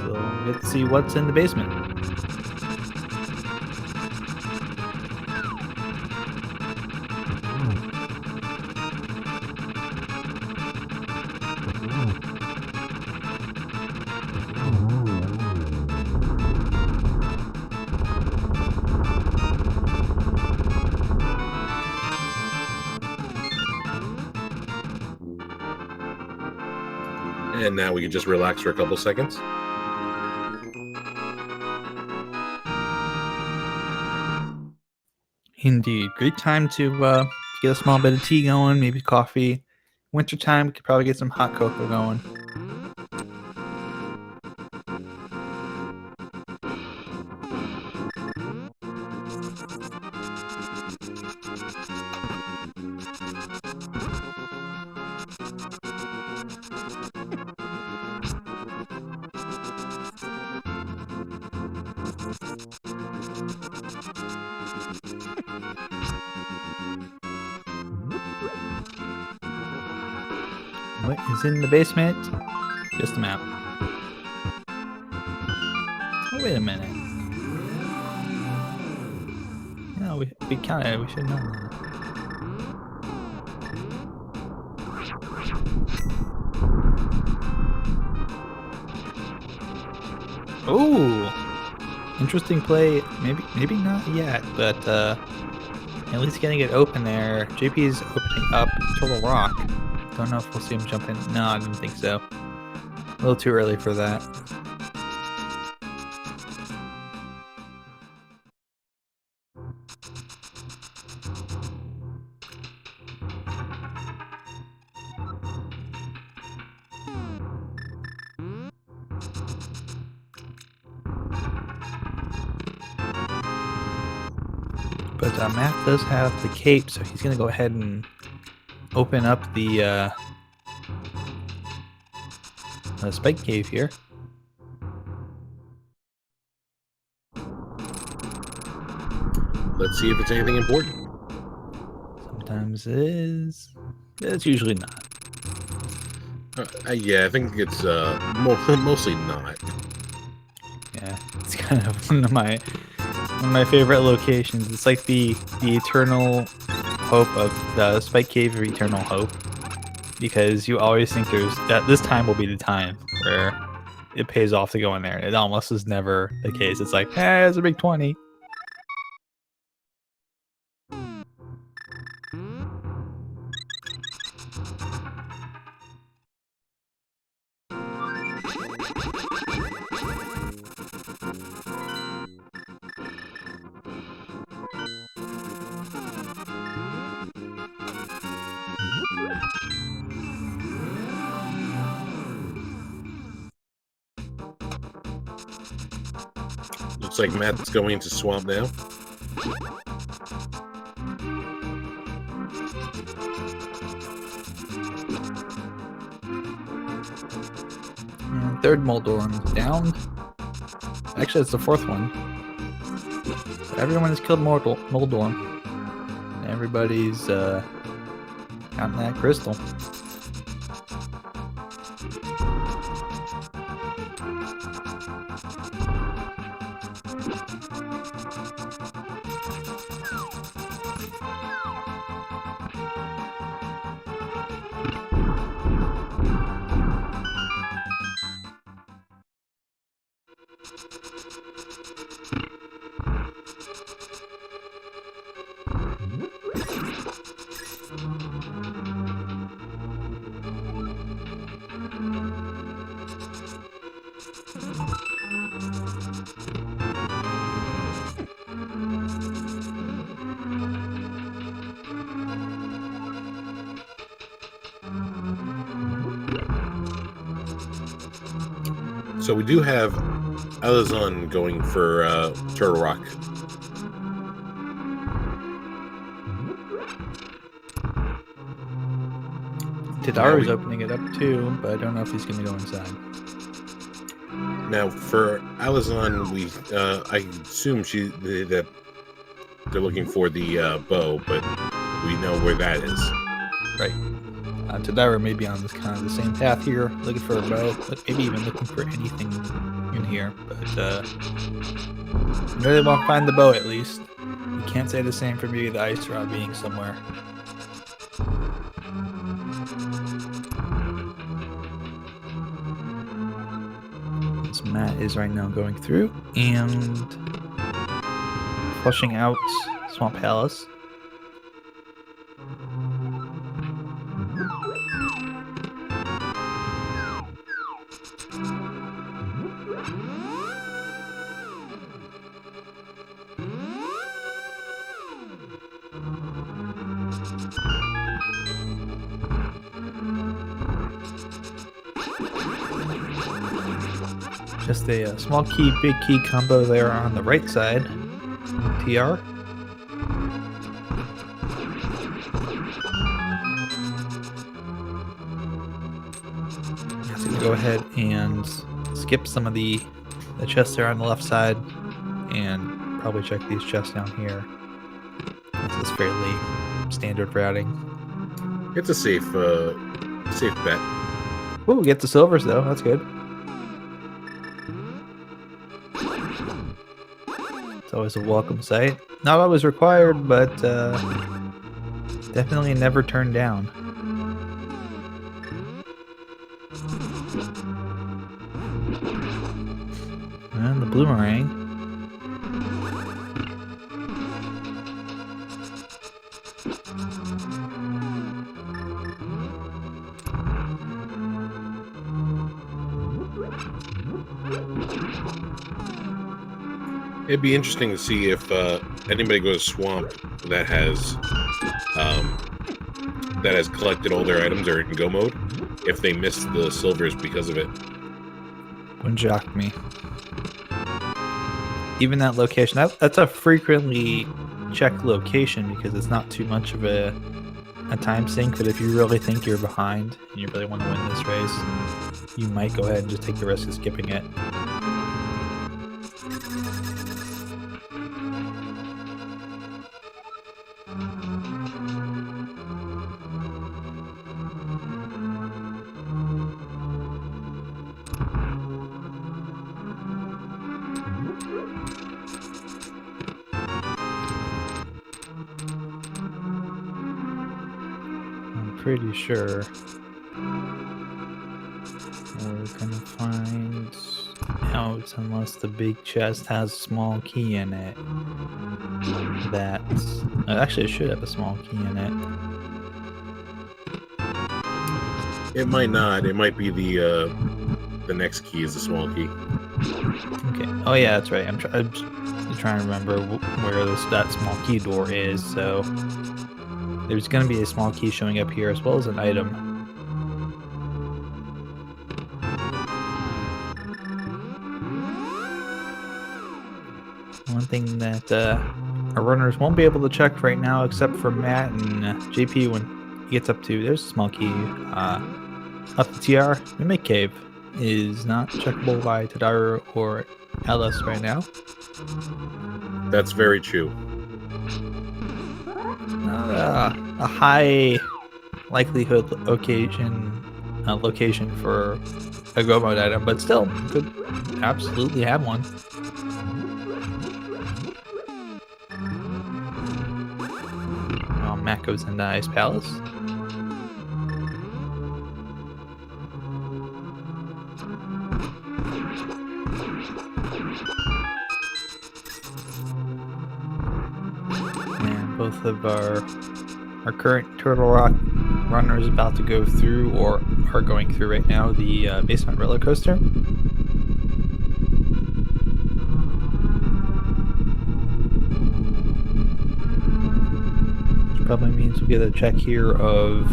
So we'll get to see what's in the basement. And now we can just relax for a couple seconds. Indeed. Great time to get a small bit of tea going, maybe coffee. Wintertime, we could probably get some hot cocoa going. What is in the basement? Just a map. Oh, wait a minute. No, we should know that. Oh, interesting play. Maybe not yet, but at least getting it open there. JP's opening up Turtle Rock. Don't know if we'll see him jump in. No, I didn't think so. A little too early for that. But Matt does have the cape, so he's going to go ahead and open up the spike cave here. Let's see if it's anything important. Sometimes it is. It's usually not. Yeah, I think it's mostly not. Yeah, it's kind of one of my favorite locations. It's like the eternal hope of the Spike Cave of Eternal Hope, because you always think that this time will be the time where it pays off to go in there. It almost is never the case. It's like, hey, it's a big 20. Looks like Matt's going to swamp now. And third Moldorm down. Actually, it's the fourth one. So everyone has killed Moldorm. Everybody's gotten that crystal. So we do have Alazan going for Turtle Rock. Tadaru's opening it up too, but I don't know if he's going to go inside. Now for Alazan, I assume that they're looking for the bow, but we know where that is. Right. Tadaru may be on this kind of the same path here, looking for a bow, but maybe even looking for anything in here. But you really won't find the bow, at least. You can't say the same for maybe the ice rod being somewhere. This Matt is right now going through and flushing out Swamp Palace. Just a small key, big key combo there on the right side. TR. So go ahead and skip some of the chests there on the left side and probably check these chests down here. This is fairly standard routing. It's a safe bet. Ooh, get the silvers though. That's good. It's always a welcome sight. Not always required, but definitely never turned down. boomerang. It'd be interesting to see if anybody goes swamp that has collected all their items or in go mode, if they miss the silvers because of it. Wouldn't shock me. Even that location, that's a frequently checked location because it's not too much of a time sink, but if you really think you're behind and you really want to win this race, you might go ahead and just take the risk of skipping it. Pretty sure we're gonna find out, unless the big chest has a small key in it. Actually, it should have a small key in it. It might not. It might be the next key is the small key. Okay. Oh yeah, that's right. I'm trying to remember where that small key door is. So there's going to be a small key showing up here as well as an item. One thing that our runners won't be able to check right now, except for Matt and JP, when he gets up to, there's a small key up the TR. Mimic Cave is not checkable by Tadaru or Alice right now. That's very true. Not a high likelihood location for a go mode item, but still could absolutely have one. Matt goes into Ice Palace. And both of our current Turtle Rock runners about to go through, or are going through right now, the basement roller coaster. Which probably means we'll get a check here of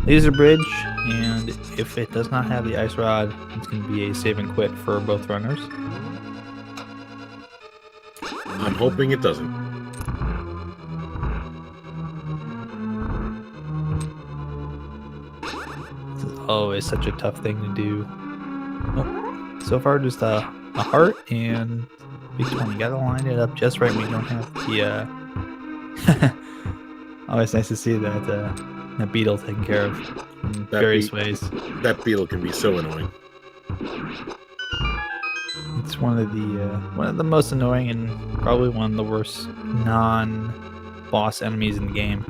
Laser Bridge, and if it does not have the ice rod, it's going to be a save and quit for both runners. I'm hoping it doesn't. This is always such a tough thing to do. Oh, so far just a heart and big 20. You gotta line it up just right when you don't have the always nice to see that beetle taken care of in various ways. That beetle can be so annoying. It's one of the most annoying and probably one of the worst non-boss enemies in the game.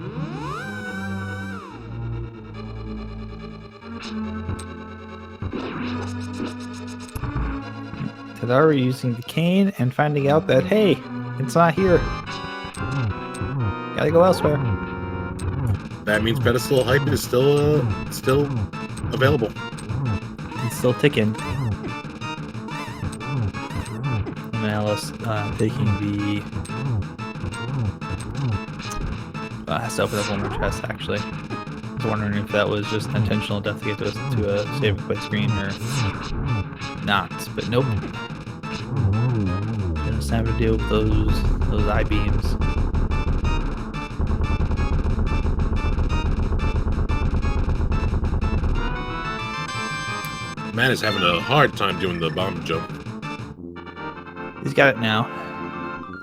Tadaru using the cane and finding out that, hey, it's not here. Gotta go elsewhere. That means pedestal hype is still available. It's still ticking. And Alice taking the... has to open up one more chest, actually. I was wondering if that was just an intentional death to get us to a save and quit screen or not, but nope. Just have to deal with those I-beams. Matt is having a hard time doing the bomb jump. He's got it now.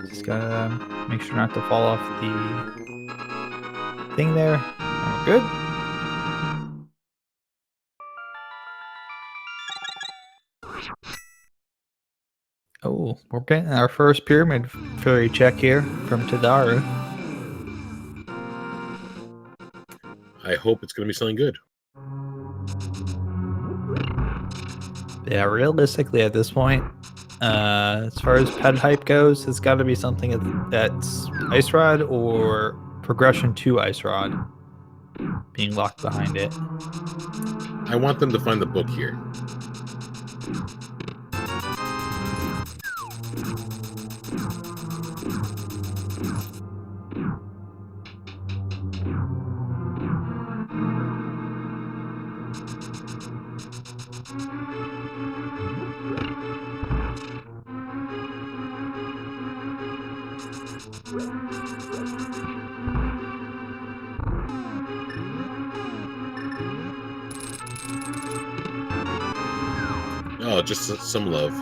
Just gotta make sure not to fall off the thing there. We're good. Oh, we're getting our first pyramid fairy check here from Tadaru. I hope it's going to be something good. Yeah, realistically at this point, As far as pet hype goes, it's got to be something that's Ice Rod or progression to Ice Rod being locked behind it. I want them to find the book here. Oh, just some love.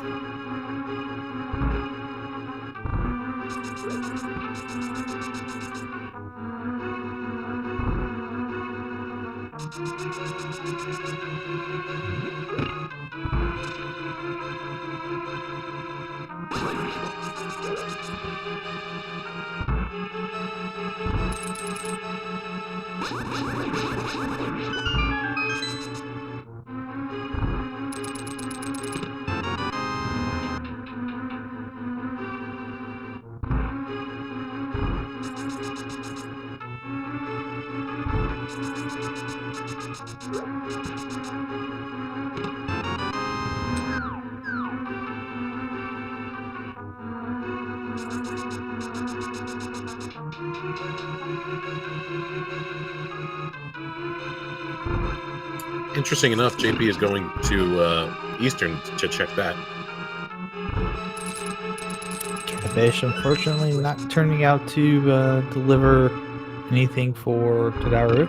Interesting enough, JP is going to Eastern to check that. Fish, unfortunately, not turning out to deliver anything for Tadaru.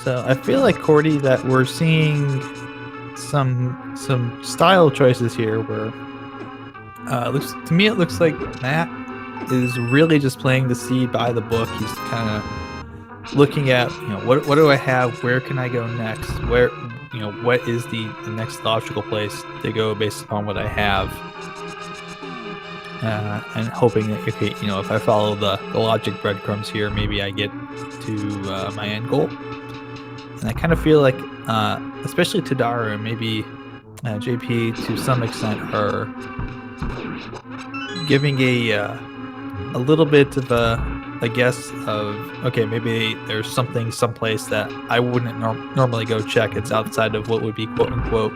So I feel like, Cordy, that we're seeing some style choices here where it looks like Matt is really just playing the seed by the book. He's kind of looking at, what do I have? Where can I go next? Where, what is the next logical place to go based upon what I have? And hoping that, okay, if I follow the logic breadcrumbs here, maybe I get to my end goal. And I kind of feel like, especially Tadaru and maybe JP to some extent, are giving a little bit of a guess of, okay, maybe there's something someplace that I wouldn't normally go check. It's outside of what would be quote unquote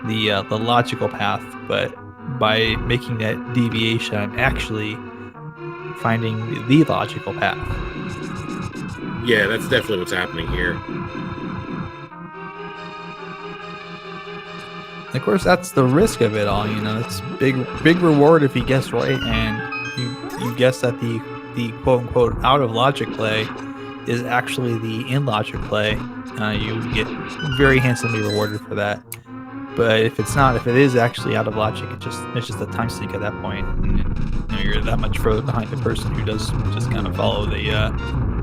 the logical path, but by making that deviation, I'm actually finding the logical path. Yeah, that's definitely what's happening here. Of course, that's the risk of it all. It's big reward if you guess right, and you guess that the quote unquote out of logic play is actually the in logic play. You get very handsomely rewarded for that. But if it's not, if it is actually out of logic, it's just a time sink at that point. And, you're that much further behind the person who does just kind of follow the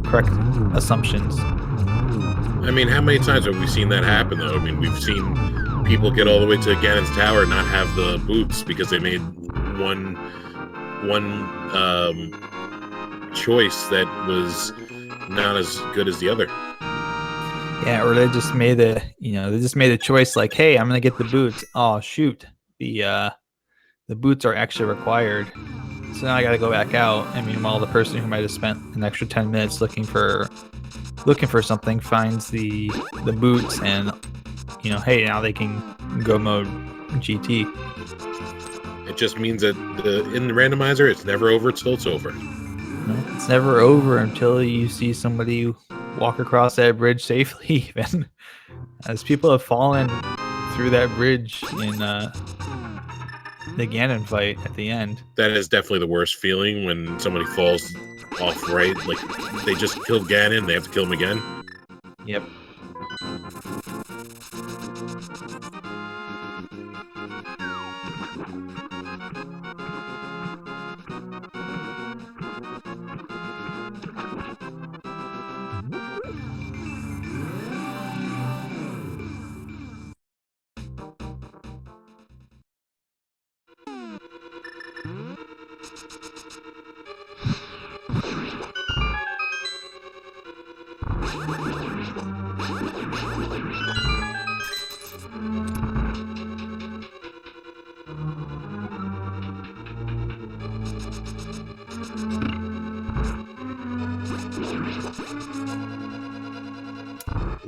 correct assumptions. I mean, how many times have we seen that happen, though? I mean, we've seen people get all the way to Ganon's tower and not have the boots because they made one choice that was not as good as the other. Yeah, or they just made a choice like, hey, I'm gonna get the boots. Oh shoot, the boots are actually required. So now I gotta go back out. And meanwhile, the person who might have spent an extra 10 minutes looking for something finds the boots, and hey, now they can go mode GT. It just means that in the randomizer, it's never over till it's over. It's never over until you see somebody walk across that bridge safely, even as people have fallen through that bridge in the Ganon fight at the end. That is definitely the worst feeling when somebody falls off right. Like, they just killed Ganon, they have to kill him again. Yep.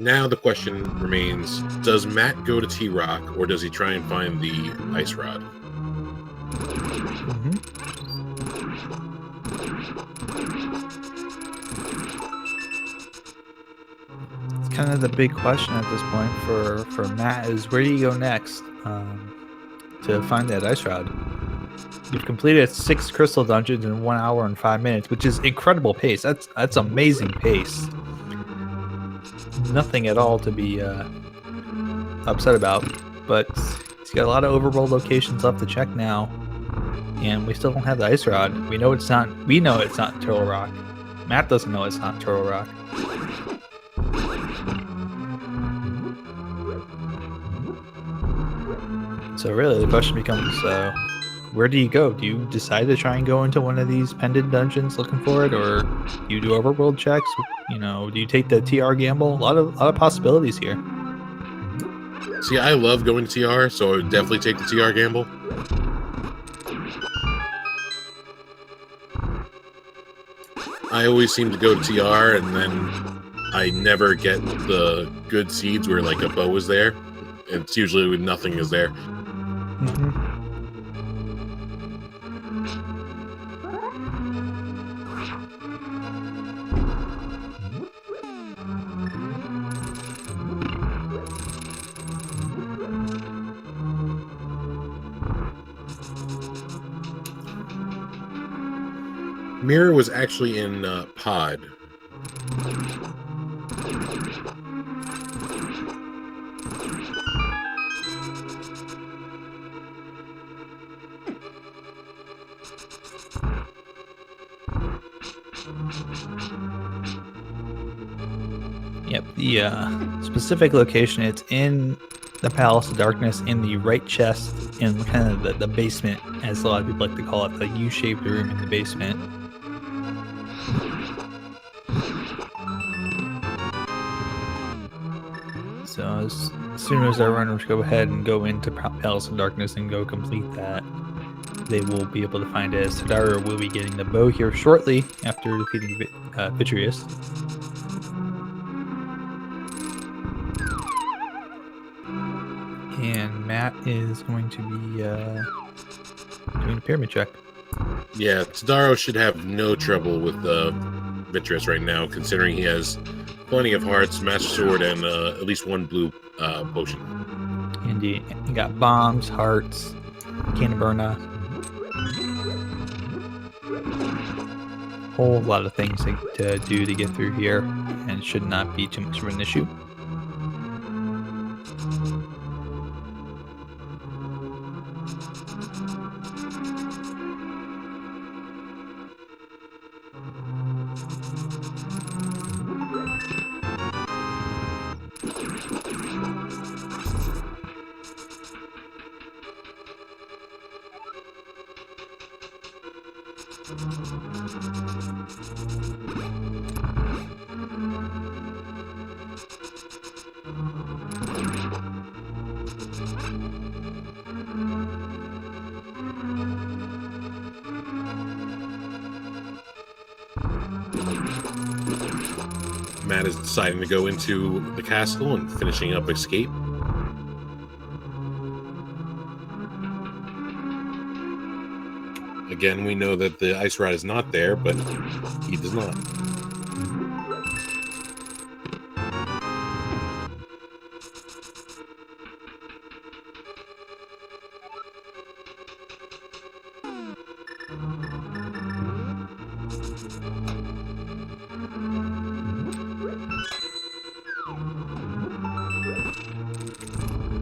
Now the question remains, does Matt go to T-Rock, or does he try and find the ice rod? It's kind of the big question at this point for Matt is, where do you go next to find that ice rod? You've completed 6 crystal dungeons in 1 hour and 5 minutes, which is incredible pace. That's amazing pace. Nothing at all to be upset about, but he's got a lot of overworld locations left to check now, and we still don't have the ice rod. We know it's not. We know it's not Turtle Rock. Matt doesn't know it's not Turtle Rock. So really, the question becomes, where do you go? Do you decide to try and go into one of these pendant dungeons looking for it, or do you do overworld checks? You know, do you take the TR gamble? A lot of possibilities here. See, I love going to TR, so I would definitely take the TR gamble. I always seem to go to TR, and then I never get the good seeds where like a bow is there. It's usually when nothing is there. Mirror was actually in Pod. Yep, the specific location, it's in the Palace of Darkness, in the right chest, in kind of the basement, as a lot of people like to call it, the U-shaped room in the basement. So as soon as our runners go ahead and go into Palace of Darkness and go complete that, they will be able to find it. Sadara will be getting the bow here shortly after defeating Vitreous. And Matt is going to be doing a pyramid check. Yeah, Tadaro should have no trouble with Vitreous right now, considering he has plenty of hearts, Master Sword, and at least 1 blue potion. Indeed. You got bombs, hearts, Canberna. Whole lot of things to do to get through here, and should not be too much of an issue. Matt is deciding to go into the castle and finishing up Escape. Again, we know that the ice rod is not there, but he does not.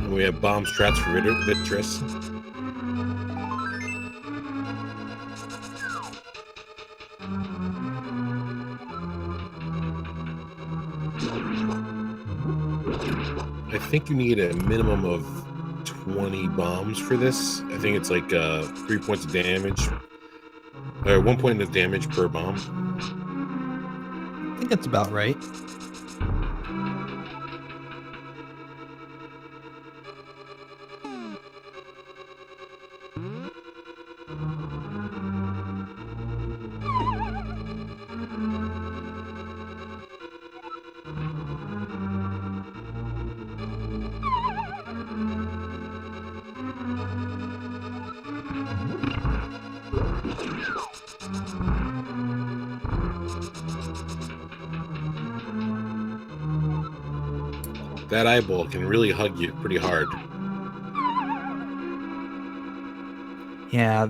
And we have bomb strats for Vitreous. I think you need a minimum of 20 bombs for this. I think it's like 3 points of damage. 1 point of damage per bomb. I think that's about right. That eyeball can really hug you pretty hard. Yeah,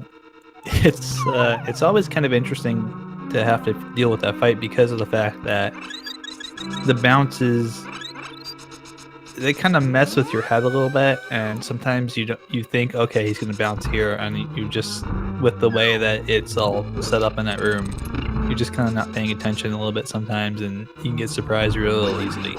it's always kind of interesting to have to deal with that fight because of the fact that the bounces, they kind of mess with your head a little bit, and sometimes you think, okay, he's gonna bounce here, and you just, with the way that it's all set up in that room, you're just kind of not paying attention a little bit sometimes, and you can get surprised real easily.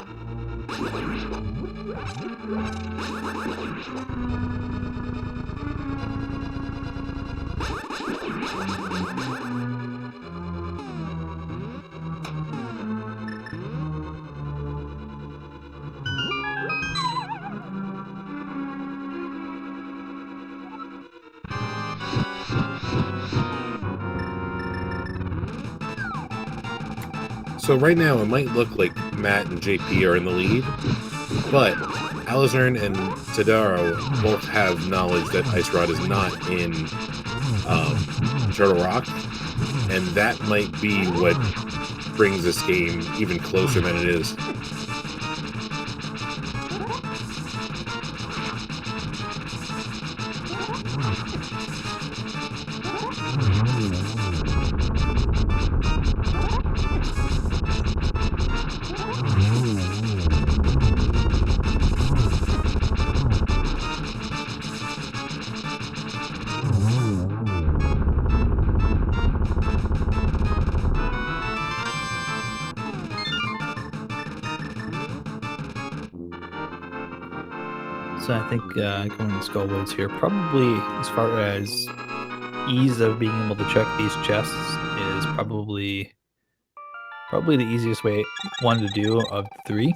So right now, it might look like Matt and JP are in the lead, but Alizern and Tadaro both have knowledge that Ice Rod is not in Turtle Rock, and that might be what brings this game even closer than it is. So I think going to Skullwoods here, probably as far as ease of being able to check these chests, is probably the easiest one to do of the three.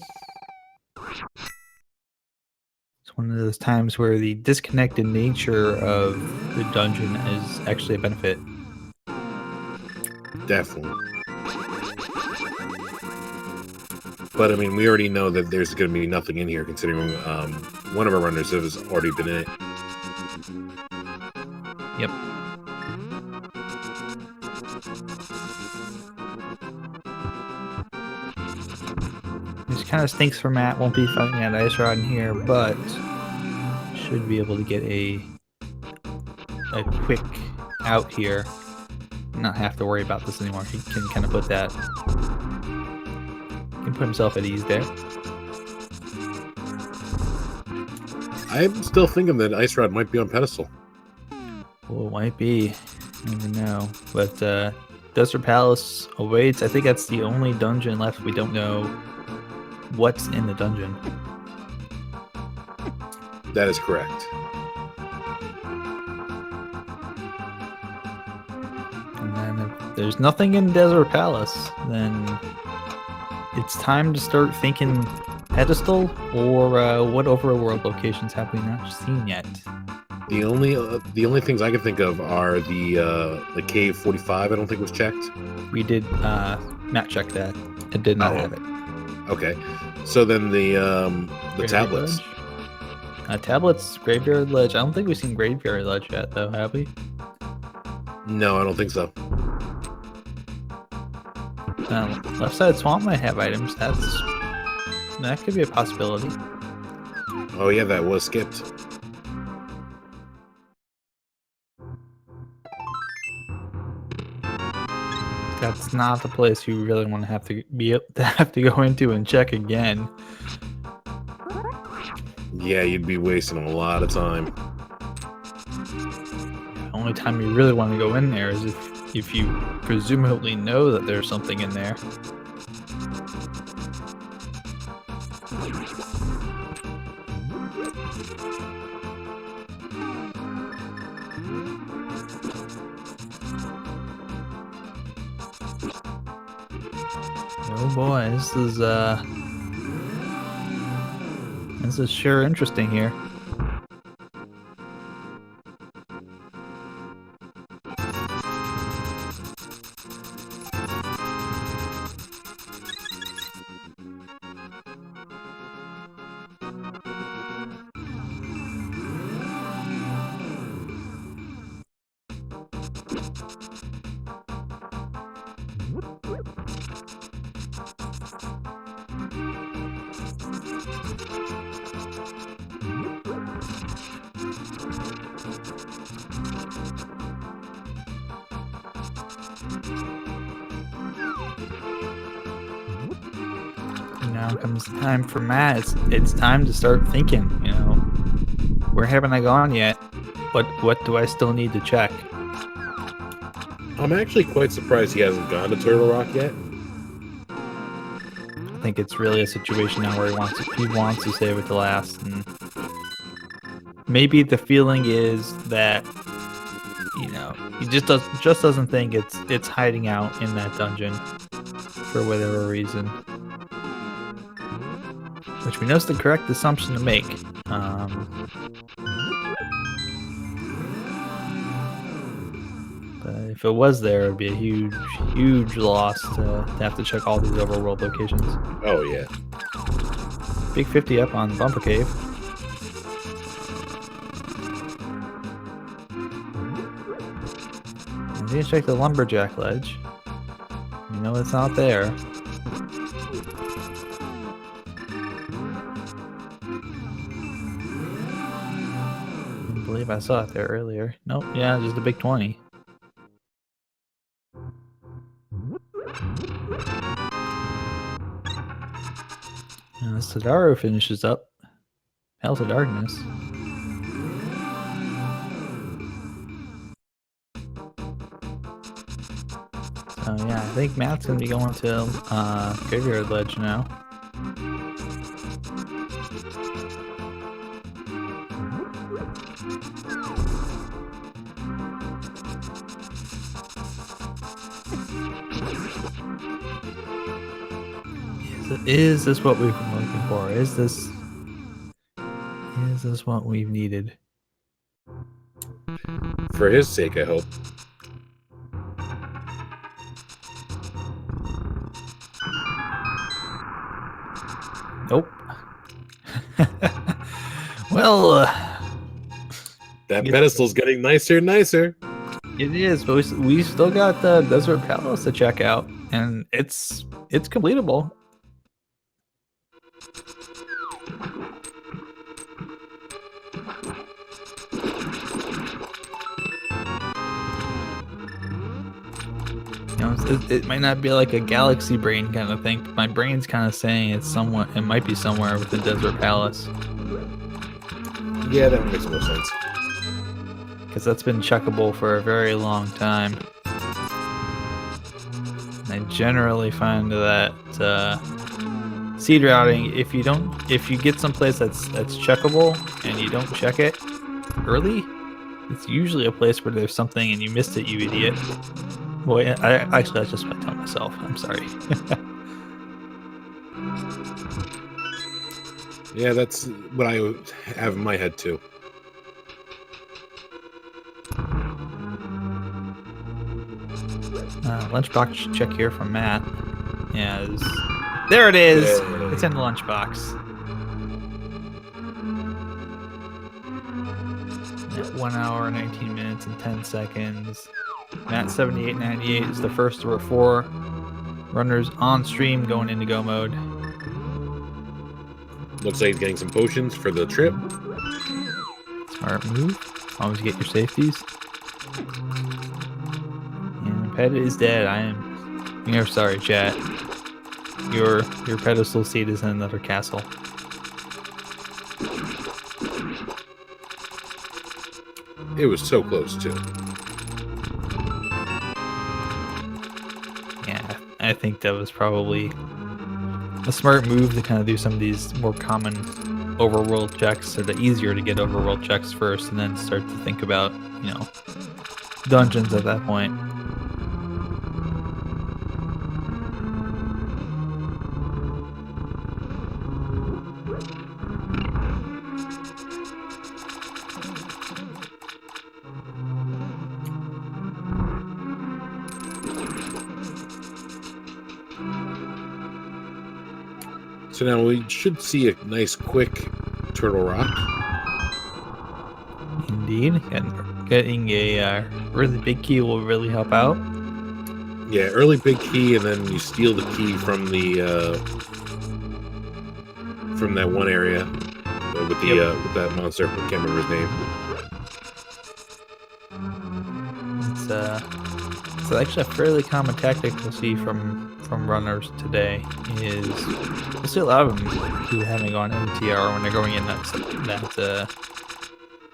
It's one of those times where the disconnected nature of the dungeon is actually a benefit. Definitely. But I mean, we already know that there's going to be nothing in here, considering one of our runners has already been in it. Yep. This kind of stinks for Matt. Won't be fighting that Ice Rod in here, but should be able to get a quick out here. Not have to worry about this anymore. He can kind of put himself at ease there. I'm still thinking that Ice Rod might be on pedestal. Well, it might be. You never know. But Desert Palace awaits. I think that's the only dungeon left. We don't know what's in the dungeon. That is correct. And then if there's nothing in Desert Palace, then it's time to start thinking pedestal, or what overworld locations have we not seen yet? The only things I can think of are the cave 45. I don't think was checked. We did Matt checked that. It did not have it. Okay, so then the tablets. Tablets, Graveyard Ledge. I don't think we've seen Graveyard Ledge yet, though, have we? No, I don't think so. Left Side Swamp might have items. That could be a possibility. Oh yeah, that was skipped. That's not the place you really want to have to go into and check again. Yeah, you'd be wasting a lot of time. The only time you really want to go in there is if you presumably know that there's something in there. Oh boy, this is sure interesting here. Now comes time for Matt. It's time to start thinking, where haven't I gone yet? What do I still need to check? I'm actually quite surprised he hasn't gone to Turtle Rock yet. I think it's really a situation now where he wants to save it to last, and maybe the feeling is that he just doesn't think it's hiding out in that dungeon for whatever reason, which we know is the correct assumption to make. But if it was there, it would be a huge loss to have to check all these overworld locations. Oh yeah. Big 50 up on Bumper Cave. I'm gonna check the Lumberjack Ledge. You know it's not there. I believe I saw it there earlier. Nope, yeah, just a big 20. And as Tadaro finishes up, Hell to Darkness. So yeah, I think Matt's gonna be going to Graveyard Ledge now. Is this what we've been looking for? Is this what we've needed? For his sake, I hope. Nope. Well, that pedestal's getting nicer and nicer. It is, but we still got the Desert Palace to check out, and it's completable. It might not be like a galaxy brain kind of thing, but my brain's kind of saying it might be somewhere with the Desert Palace. Yeah, that makes more sense. Because that's been checkable for a very long time. And I generally find that seed routing, if you get someplace that's checkable and you don't check it early, it's usually a place where there's something and you missed it, you idiot. Boy, that's just what I tell myself. I'm sorry. Yeah, that's what I have in my head too. Lunchbox check here from Matt. Yeah, there it is. Yay. It's in the lunchbox. At 1 hour, 19 minutes, and 10 seconds. Matt 7898 is the first of our 4 runners on stream going into go mode. Looks like he's getting some potions for the trip. Smart move. Always get your safeties. And pet is dead. You're sorry, chat. Your pedestal seat is in another castle. It was so close too. Yeah, I think that was probably a smart move to kind of do some of these more common overworld checks, so that easier to get overworld checks first, and then start to think about, dungeons at that point. So now we should see a nice, quick Turtle Rock. Indeed. And getting a really big key will really help out. Yeah, early big key, and then you steal the key from from that one area with the with that monster. I can't remember his name. So actually a fairly common tactic we'll see from runners today is we'll see a lot of them who haven't gone MTR when they're going in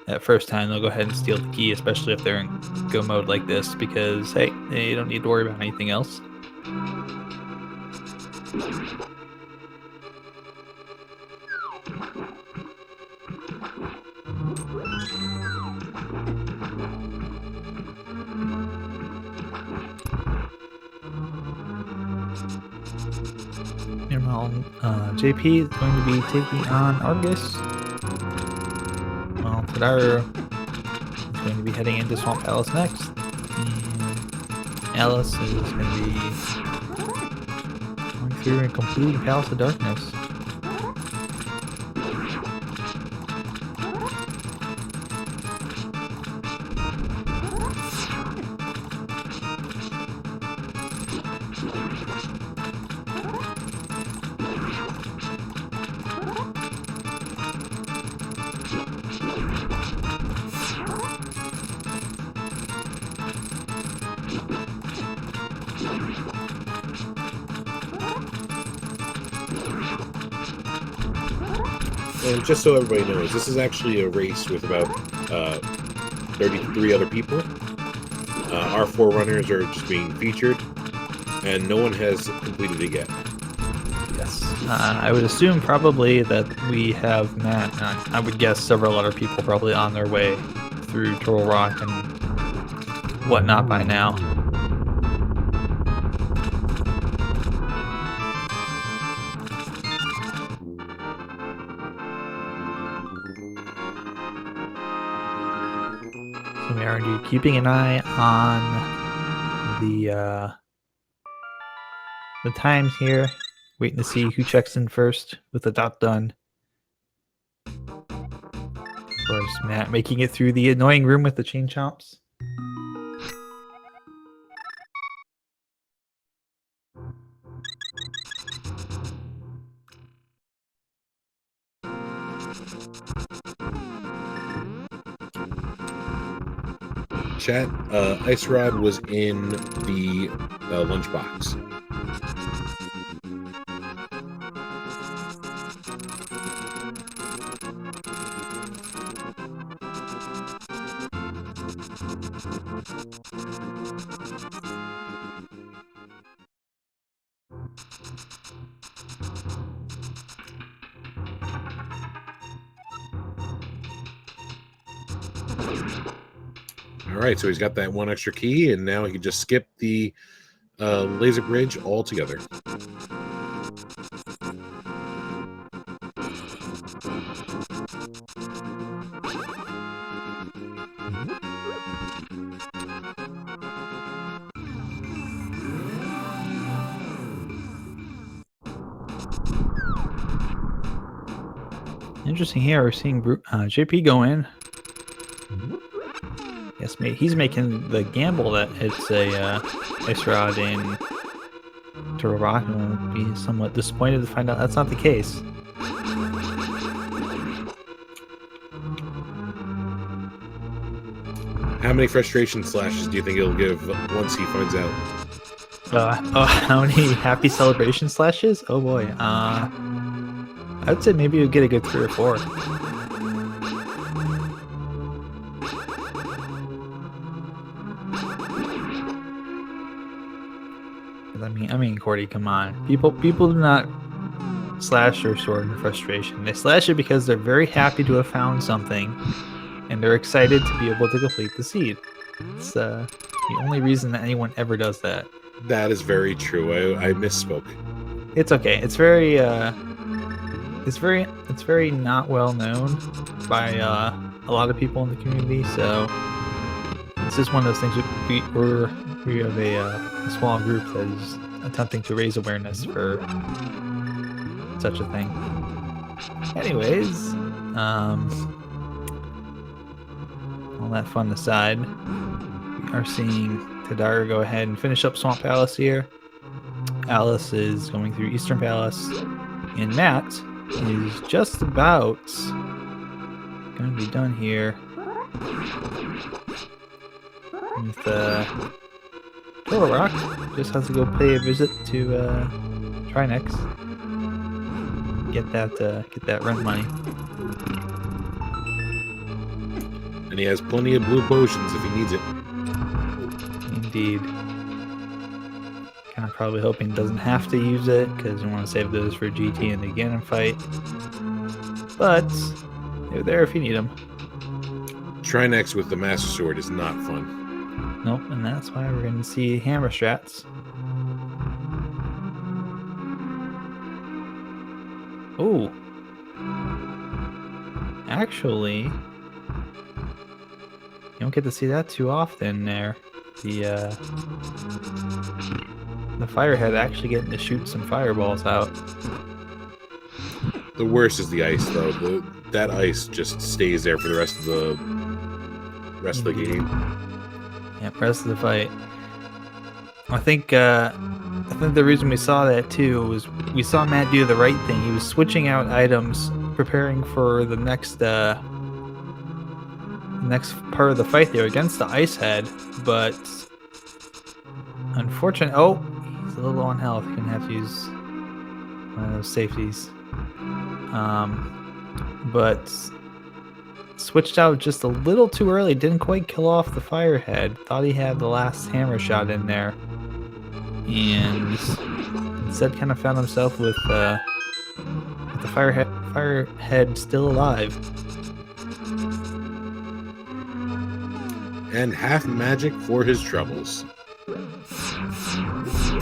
that first time. They'll go ahead and steal the key, especially if they're in go mode like this, because hey, they don't need to worry about anything else. Meanwhile, JP is going to be taking on Argus. Well, Tadara is going to be heading into Swamp Palace next. And Alice is going to be going through and completing Palace of Darkness. And just so everybody knows, this is actually a race with about 33 other people. Our 4 runners are just being featured, and no one has completed it yet. Yes. I would assume probably that we have Matt, I would guess several other people probably on their way through Turtle Rock and whatnot by now. So we are keeping an eye on the times here, waiting to see who checks in first with the dot done. Of course, Matt making it through the annoying room with the chain chomps. Chat, Ice Rod was in the lunchbox. All right, so he's got that 1 extra key, and now he can just skip the laser bridge altogether. Interesting here, we're seeing JP go in. Yes, he's making the gamble that it's a Ice Rod in Turtle Rock, and will be somewhat disappointed to find out that's not the case. How many frustration slashes do you think he'll give once he finds out? How many happy celebration slashes? Oh boy. I'd say maybe you'll get a good 3 or 4. I mean, Cordy, come on. People do not slash their sword in frustration. They slash it because they're very happy to have found something, and they're excited to be able to complete the seed. It's the only reason that anyone ever does that. That is very true. I misspoke. It's okay. It's very not well known by a lot of people in the community. So it's just one of those things. We have a small group that is attempting to raise awareness for such a thing. Anyways, all that fun aside, we are seeing Tadara go ahead and finish up Swamp Palace here. Alice is going through Eastern Palace, and Matt is just about going to be done here with Turtle Rock just has to go pay a visit to Trinex. Get that rent money. And he has plenty of blue potions if he needs it. Indeed. Kind of probably hoping he doesn't have to use it because we want to save those for GT and the Ganon fight. But they're there if you need them. Trinex with the Master Sword is not fun. Nope, and that's why we're going to see hammer strats. Oh. Actually, you don't get to see that too often there. The Firehead actually getting to shoot some fireballs out. The worst is the ice, though. That ice just stays there for the rest of the game. Yeah, rest of the fight. I think the reason we saw that too was we saw Matt do the right thing. He was switching out items, preparing for the next part of the fight there against the Ice Head, but unfortunately, oh, he's a little low on health. Gonna have to use one of those safeties. But switched out just a little too early. Didn't quite kill off the Firehead. Thought he had the last hammer shot in there, and instead kind of found himself with the Firehead still alive. And half magic for his troubles.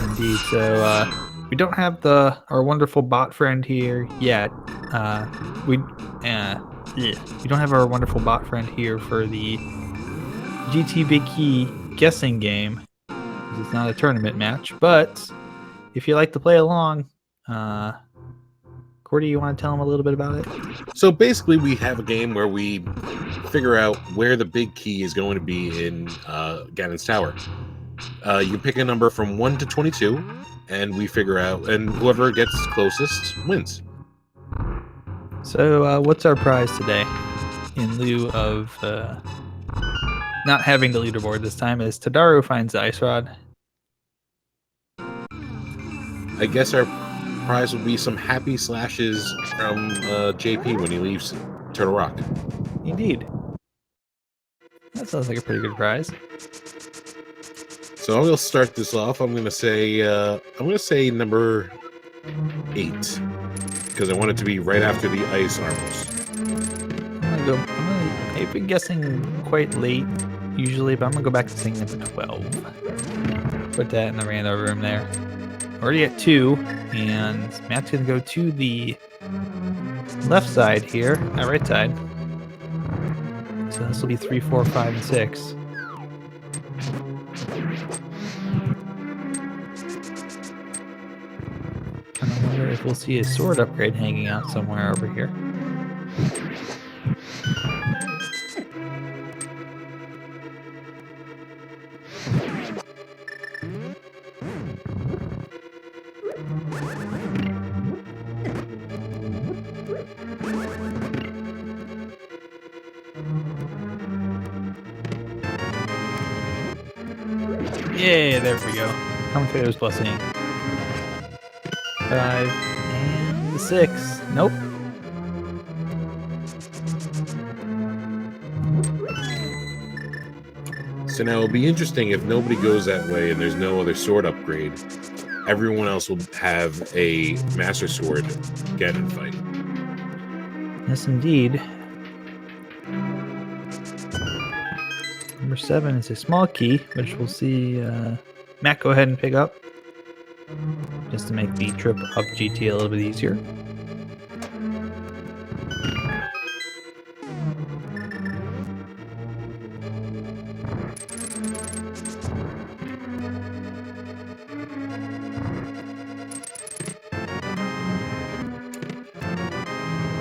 Indeed. So we don't have our wonderful bot friend here yet. We don't have our wonderful bot friend here for the GT Big Key guessing game. It's not a tournament match, but if you like to play along, Cordy, you want to tell them a little bit about it? So basically, we have a game where we figure out where the big key is going to be in Ganon's Tower. You pick a number from 1 to 22, and we figure out, and whoever gets closest wins. So what's our prize today? In lieu of not having the leaderboard this time, is Tadaru finds the Ice Rod. I guess our prize would be some happy slashes from JP when he leaves Turtle Rock. Indeed. That sounds like a pretty good prize. So I will start this off. I'm gonna say number 8 because I want it to be right after the ice armors. I've been guessing quite late usually, but I'm gonna go back to saying number 12. Put that in the random room there. Already at 2, and Matt's gonna go to the left side here, right side. So this will be 3, 4, 5, and 6. Kind of wonder if we'll see a sword upgrade hanging out somewhere over here. Yeah, there we go. Commentator's blessing. 5 and 6. Nope. So now it'll be interesting if nobody goes that way and there's no other sword upgrade. Everyone else will have a Master Sword Ganon fight. Yes, indeed. Number 7 is a small key, which we'll see Matt go ahead and pick up, just to make the trip up GT a little bit easier.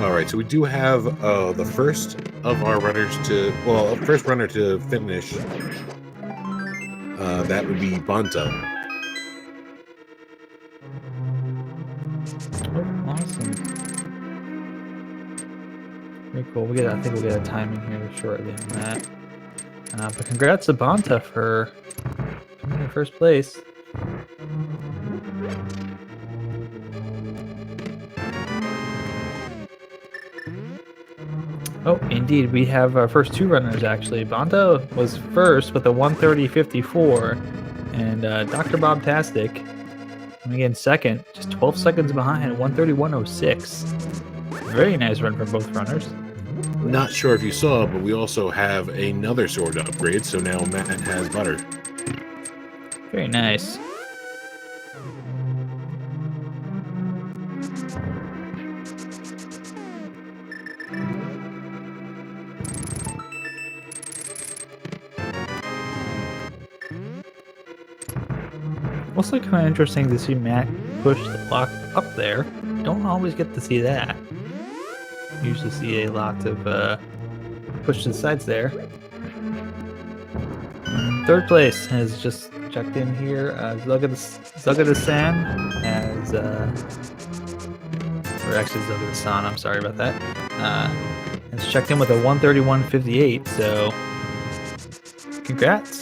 Alright, so we do have the first of our runners first runner to finish. That would be Banta. Oh, awesome. Very cool. I think we'll get a timing here shortly on that. But congrats to Banta for in first place. Oh, indeed, we have our first two runners actually. Bonta was first with a 1:30.54, and Dr. Bob Tastic coming in second, just 12 seconds behind at 1:31.06. Very nice run from both runners. Not sure if you saw, but we also have another sword to upgrade, so now Matt has butter. Very nice. Also kind of interesting to see Matt push the block up there. Don't always get to see that. Usually see a lot of push to the sides there. Third place has just checked in here. Zugada-san has, or actually Zugada-san, I'm sorry about that. Has checked in with a 1:31.58, so congrats.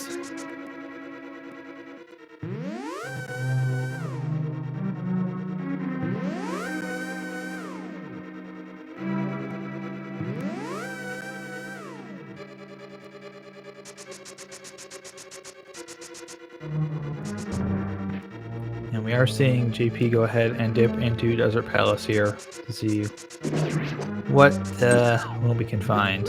And we are seeing JP go ahead and dip into Desert Palace here to see what we can find.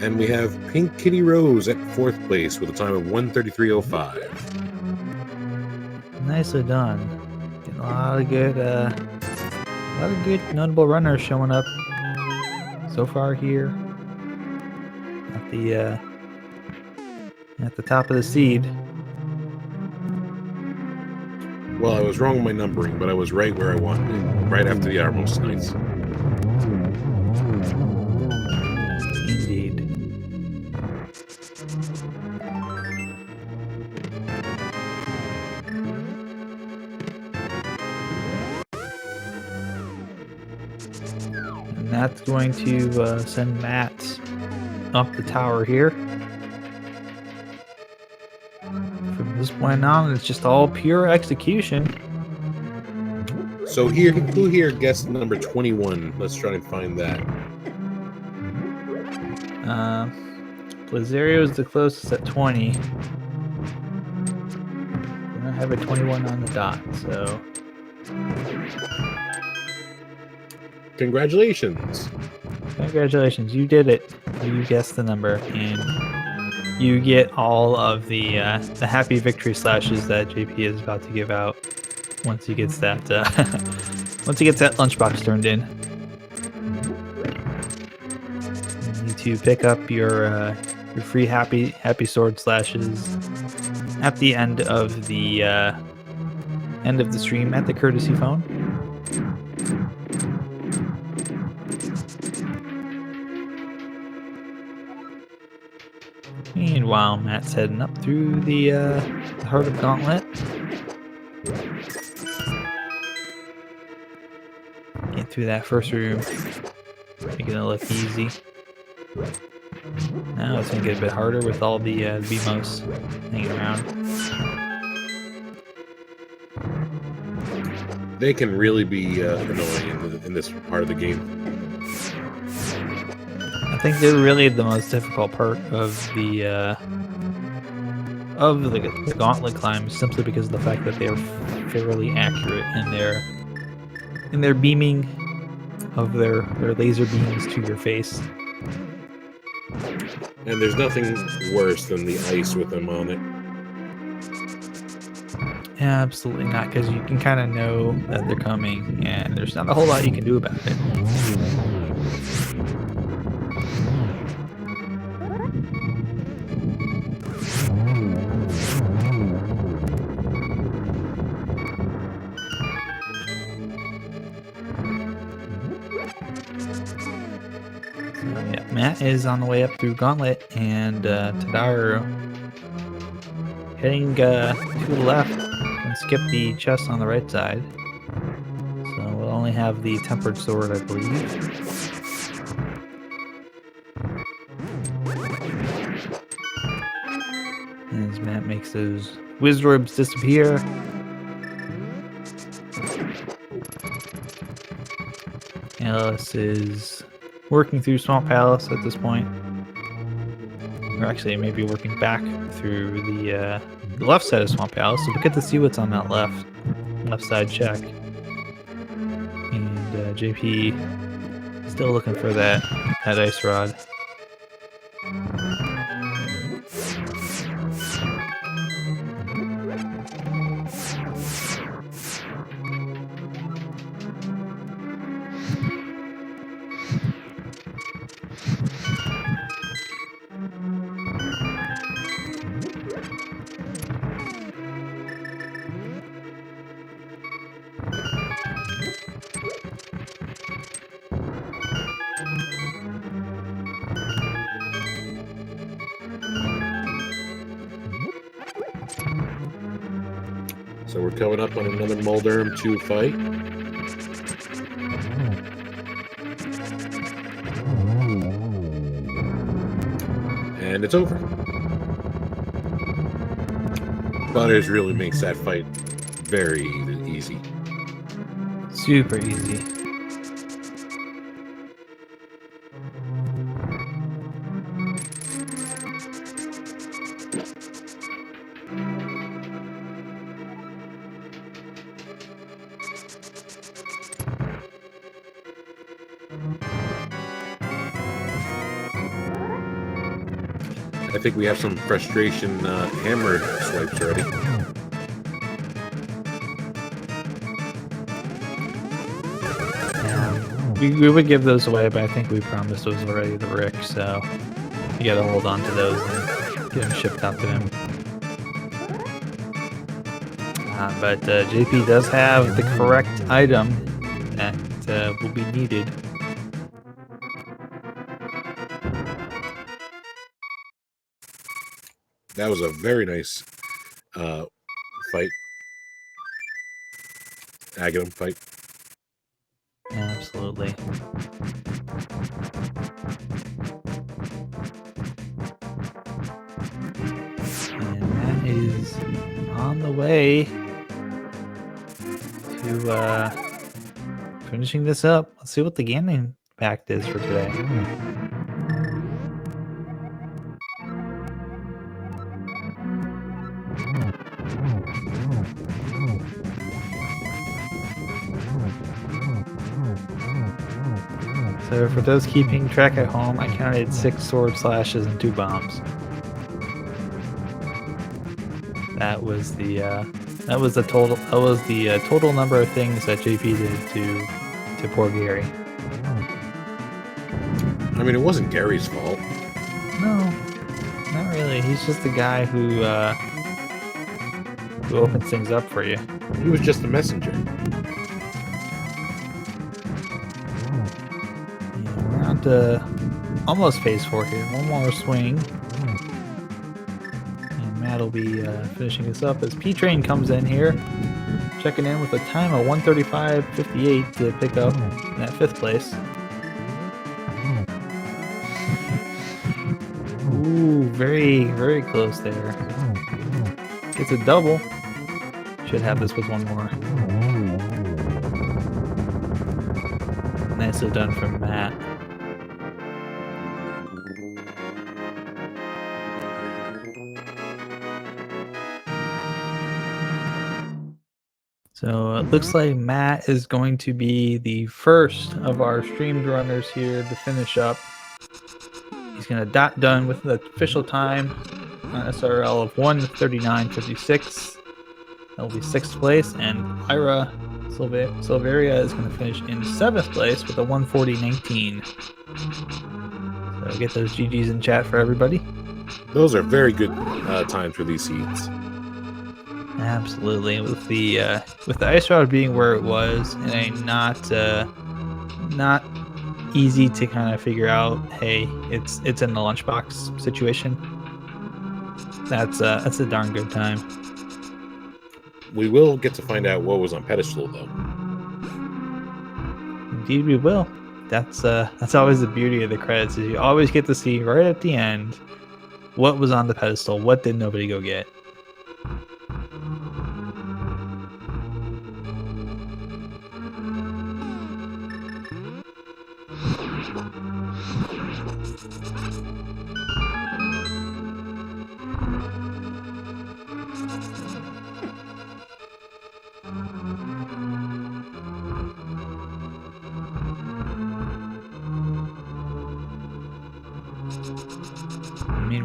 And we have Pink Kitty Rose at fourth place with a time of 1:33.05. Nicely done. Getting a lot of good notable runners showing up so far here at the top of the seed. Well, I was wrong with my numbering, but I was right where I wanted it, right after the outermost knights. Indeed. And that's going to send Matt up the tower here. From this point on, it's just all pure execution. So who here guessed number 21? Let's try and find that. Blazzario is the closest at 20. I have a 21 on the dot, so Congratulations. congratulations, you did it. You guessed the number, and you get all of the happy victory slashes that JP is about to give out once he gets that lunchbox turned in. You need to pick up your free happy sword slashes at the end of the stream at the courtesy phone. Meanwhile, Matt's heading up through the heart of Gauntlet. Get through that first room. Making it look easy. Now it's gonna get a bit harder with all the BMOs hanging around. They can really be annoying in this part of the game. I think they're really the most difficult part of the gauntlet climb, simply because of the fact that they're fairly accurate in their beaming of their laser beams to your face. And there's nothing worse than the ice with them on it. Absolutely not, because you can kind of know that they're coming, and there's not a whole lot you can do about it. Yeah, Matt is on the way up through Gauntlet, and Tadaru heading to the left and skip the chest on the right side. So we'll only have the tempered sword, I believe. those Wizards disappear. Alice is working through Swamp Palace at this point. Or actually, maybe working back through the left side of Swamp Palace. So we get to see what's on that left side check. And JP still looking for that ice rod. So we're coming up on another Mulderm 2 fight. And it's over. Butters really makes that fight very easy. Super easy. I think we have some frustration hammer swipes already. We would give those away, but I think we promised those already to Rick, so you gotta hold on to those and get them shipped out to him. But JP does have the correct item that will be needed. That was a very nice fight. Aghanim fight. Absolutely. And that is on the way to finishing this up. Let's see what the gaming pact is for today. So for those keeping track at home, I counted 6 sword slashes and 2 bombs. That was the total number of things that JP did to poor Gary. I mean, it wasn't Gary's fault. No, not really. He's just the guy who opens things up for you. He was just a messenger. We're on to almost phase 4 here. One more swing. And Matt will be finishing this up as P-Train comes in here. Checking in with a time of 1:35.58 to pick up that 5th place. Ooh, very, very close there. Gets a double. Should have this with one more. Nicely done from Matt. So it looks like Matt is going to be the first of our streamed runners here to finish up. He's going to dot done with the official time on SRL of 1:39.56. That'll be 6th place, and Ira Silveria is going to finish in 7th place with a 1:40.19. So get those GGs in chat for everybody. Those are very good times for these seeds. Absolutely, with the ice rod being where it was, and a not easy to kind of figure out. Hey, it's in the lunchbox situation. That's a darn good time. We will get to find out what was on pedestal, though. Indeed, we will. That's always the beauty of the credits, is you always get to see right at the end what was on the pedestal, what did nobody go get.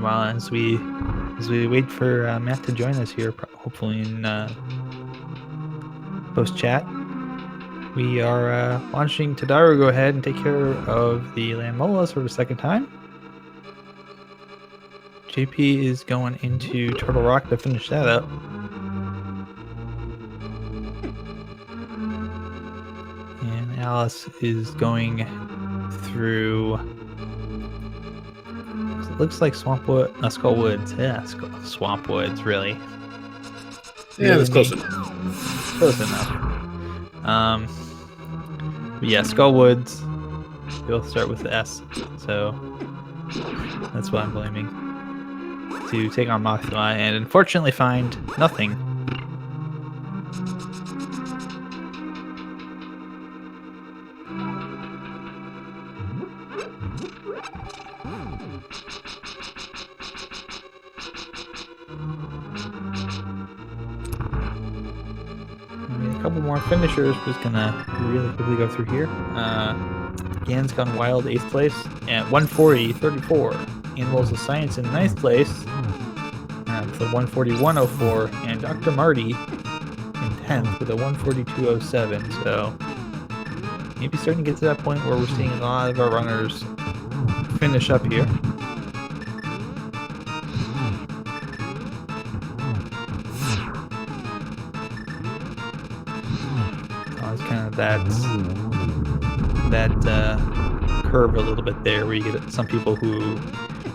Meanwhile, as we wait for Matt to join us here, hopefully in post chat, we are watching Tadaro go ahead and take care of the land molas for the second time. JP is going into Turtle Rock to finish that up. And Alice is going through. It looks like Swampwood, Skull Woods. Yeah, Swamp Woods, really. Yeah, that's close enough. Close enough. But yeah, Skull Woods. Both start with the S, so that's what I'm blaming. To take on Mothra and unfortunately find nothing. A couple more finishers. Just gonna really quickly go through here. Gan's Gone Wild, 8th place at 140, 34. Animals of Science in 9th place with a 141.04, and Dr. Marty in 10th with a 142.07. So maybe starting to get to that point where we're seeing a lot of our runners finish up here. It's kind of that curve a little bit there, where you get some people who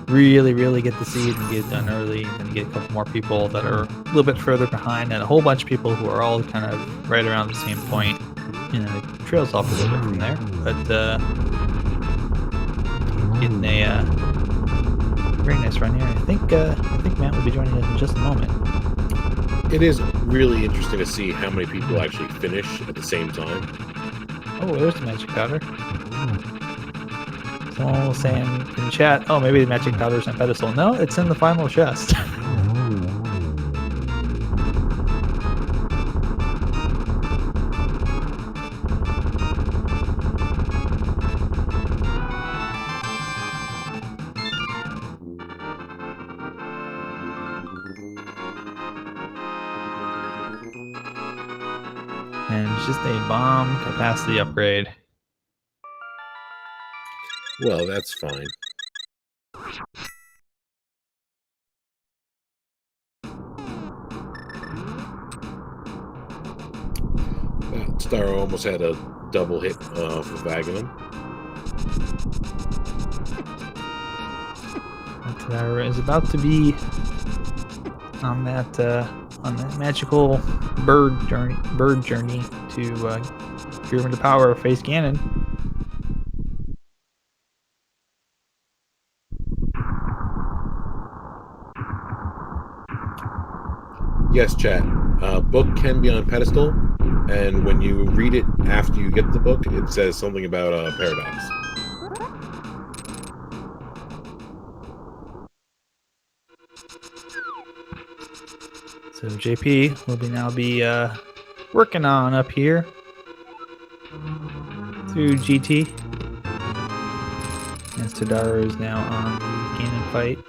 really get the seed and get it done early, and then you get a couple more people that are a little bit further behind, and a whole bunch of people who are all kind of right around the same point. You know, it trails off a little bit from there, but getting a very nice run here. I think Matt will be joining us in just a moment. It is really interesting to see how many people actually finish at the same time. Oh, there's the magic powder. Someone was saying in chat, oh, maybe the magic powder's on pedestal. No, it's in the final chest. And it's just a bomb capacity upgrade. Well, that's fine. Star almost had a double hit of Vaginum. Star is about to be on that magical bird journey to peer into power, face Ganon. Yes, chat. Book can be on pedestal, and when you read it after you get the book, it says something about paradox. So JP will now be working on up here through GT. As Tadaro is now on the Ganon fight.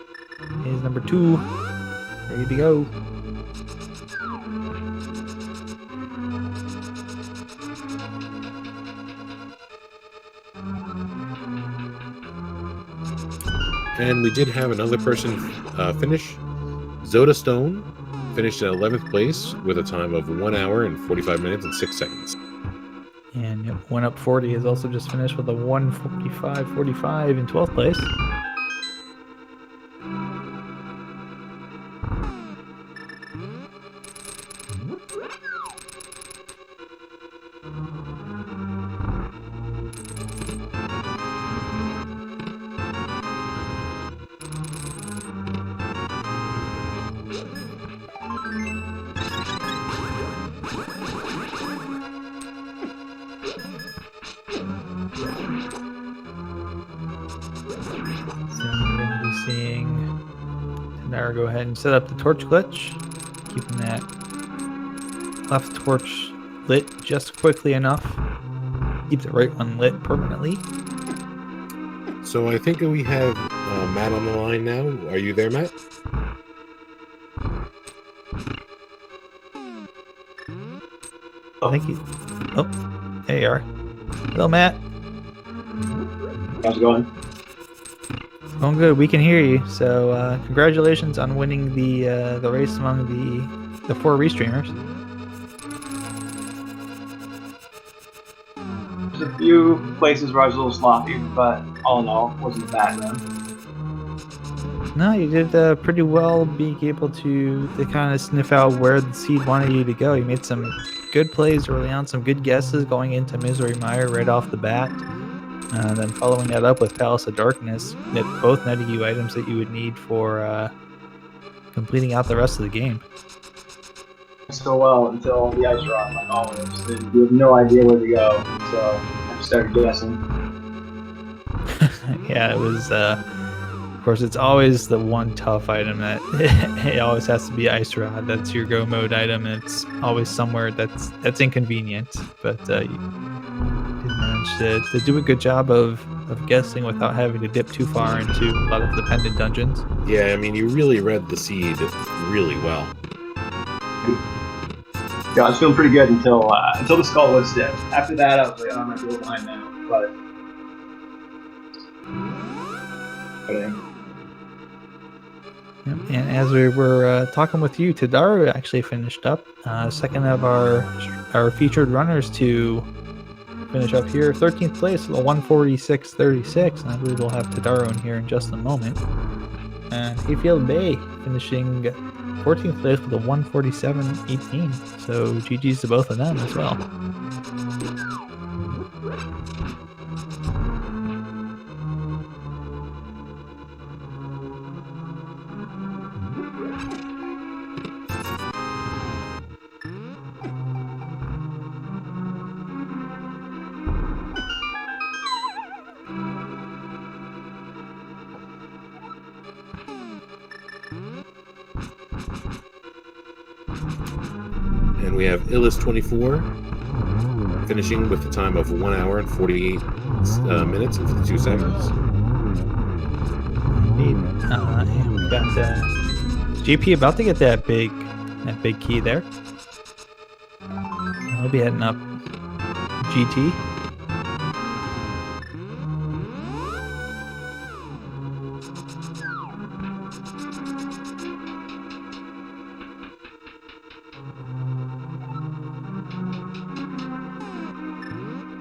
He's number 2, ready to go. And we did have another person finish. Zoda Stone finished in 11th place with a time of 1 hour and 45 minutes and 6 seconds. And One Up 40 has also just finished with a 1:45.45 in 12th place. Go ahead and set up the torch glitch, keeping that left torch lit just quickly enough. Keep the right one lit permanently. So I think we have Matt on the line now. Are you there, Matt? I think he. Oh, there you are. Hello, Matt. How's it going? It's going good. We can hear you. So, congratulations on winning the race among the 4 restreamers. There's a few places where I was a little sloppy, but all in all, wasn't a bad run. No, you did pretty well being able to kind of sniff out where the seed wanted you to go. You made some good plays early on, some good guesses going into Misery Mire right off the bat. Then following that up with Palace of Darkness, that both netted you items that you would need for completing out the rest of the game. So well until the ice rock, like always. And you have no idea where to go, so I just started guessing. Yeah, it was... of course, it's always the one tough item that it always has to be Ice Rod. That's your go mode item, and it's always somewhere that's inconvenient. But you did manage to do a good job of guessing without having to dip too far into a lot of the pendant dungeons. Yeah, I mean, you really read the seed really well. Yeah, I was feeling pretty good until the skull was stiff. After that, I was like, oh, I'm not going behind now. But Yep. And as we were talking with you, Tadaru actually finished up second of our featured runners to finish up here, 13th place with a 146.36, and I believe we'll have Tadaru in here in just a moment. And Hayfield Bay finishing 14th place with a 147.18, so GG's to both of them as well. And we have Illis24 finishing with a time of 1 hour and 48 minutes and 52 seconds. Indeed. And we've got GP about to get that big key there. I'll be heading up GT.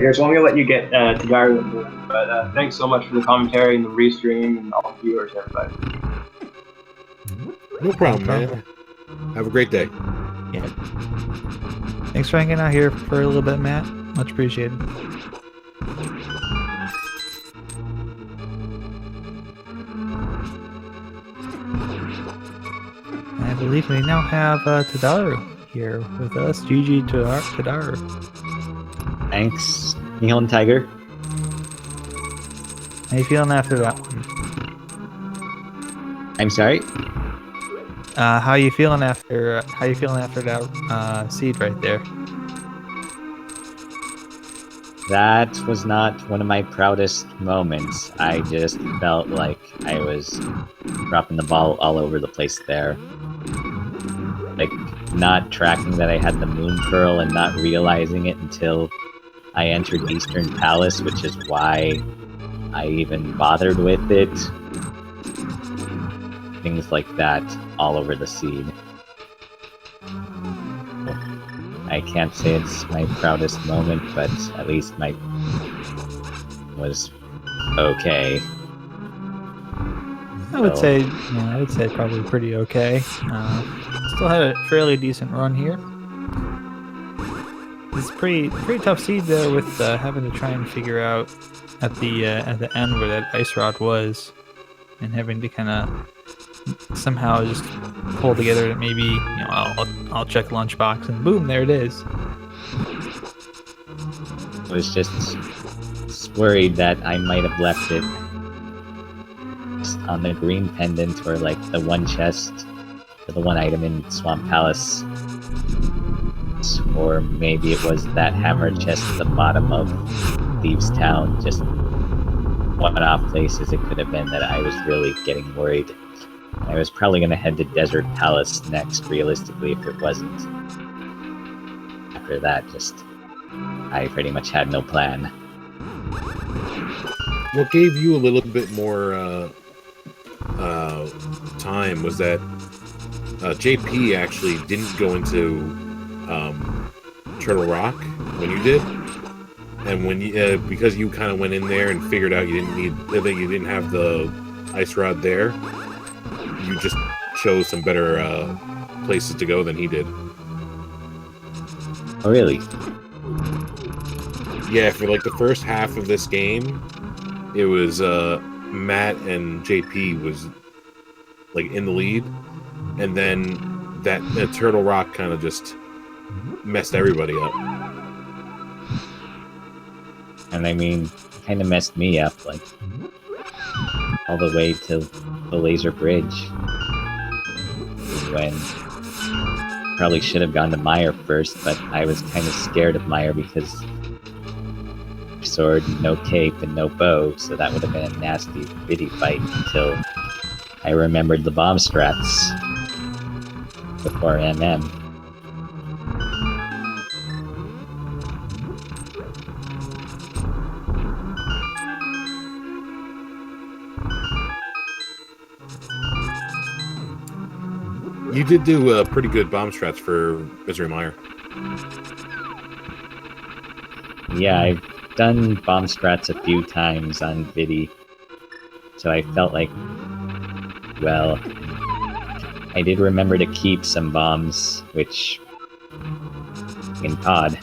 here, so I'm gonna let you get to Gary, but thanks so much for the commentary and the restream and all the viewers, everybody. No problem, man. Have a great day. Yeah. Thanks for hanging out here for a little bit, Matt. Much appreciated. I believe we now have Tadaru here with us. GG Tadaru. Thanks, Neon Tiger. How you feeling after that one? I'm sorry. How you feeling after that seed right there? That was not one of my proudest moments. I just felt like I was dropping the ball all over the place there. Like, not tracking that I had the moon pearl and not realizing it until I entered Eastern Palace, which is why I even bothered with it. Things like that all over the seed. I can't say it's my proudest moment, but at least my was okay. I would say probably pretty okay. Still had a fairly decent run here. It's pretty tough seed there with having to try and figure out at the end where that ice rod was, and having to kind of somehow just pull together that maybe, you know, I'll check lunchbox and boom, there it is. I was just worried that I might have left it on the green pendant or like the one chest or the one item in Swamp Palace, or maybe it was that hammer chest at the bottom of Thieves Town. Just one-off places it could have been that I was really getting worried. I was probably going to head to Desert Palace next, realistically, if it wasn't. After that, I pretty much had no plan. What gave you a little bit more time was that JP actually didn't go into Turtle Rock when you did, and when you because you kind of went in there and figured out you didn't have the ice rod there, you just chose some better places to go than he did. Oh, really? Yeah, for like the first half of this game, it was Matt and JP was like in the lead, and then that Turtle Rock kind of just messed everybody up. And I mean, kind of messed me up, like, all the way to the laser bridge. When probably should have gone to Meyer first, but I was kind of scared of Meyer because sword, no cape, and no bow, so that would have been a nasty, bitty fight until I remembered the bomb strats before MM. You did do pretty good bomb strats for Misery Meyer. Yeah, I've done bomb strats a few times on Vidi, so I felt like, well, I did remember to keep some bombs, which in COD.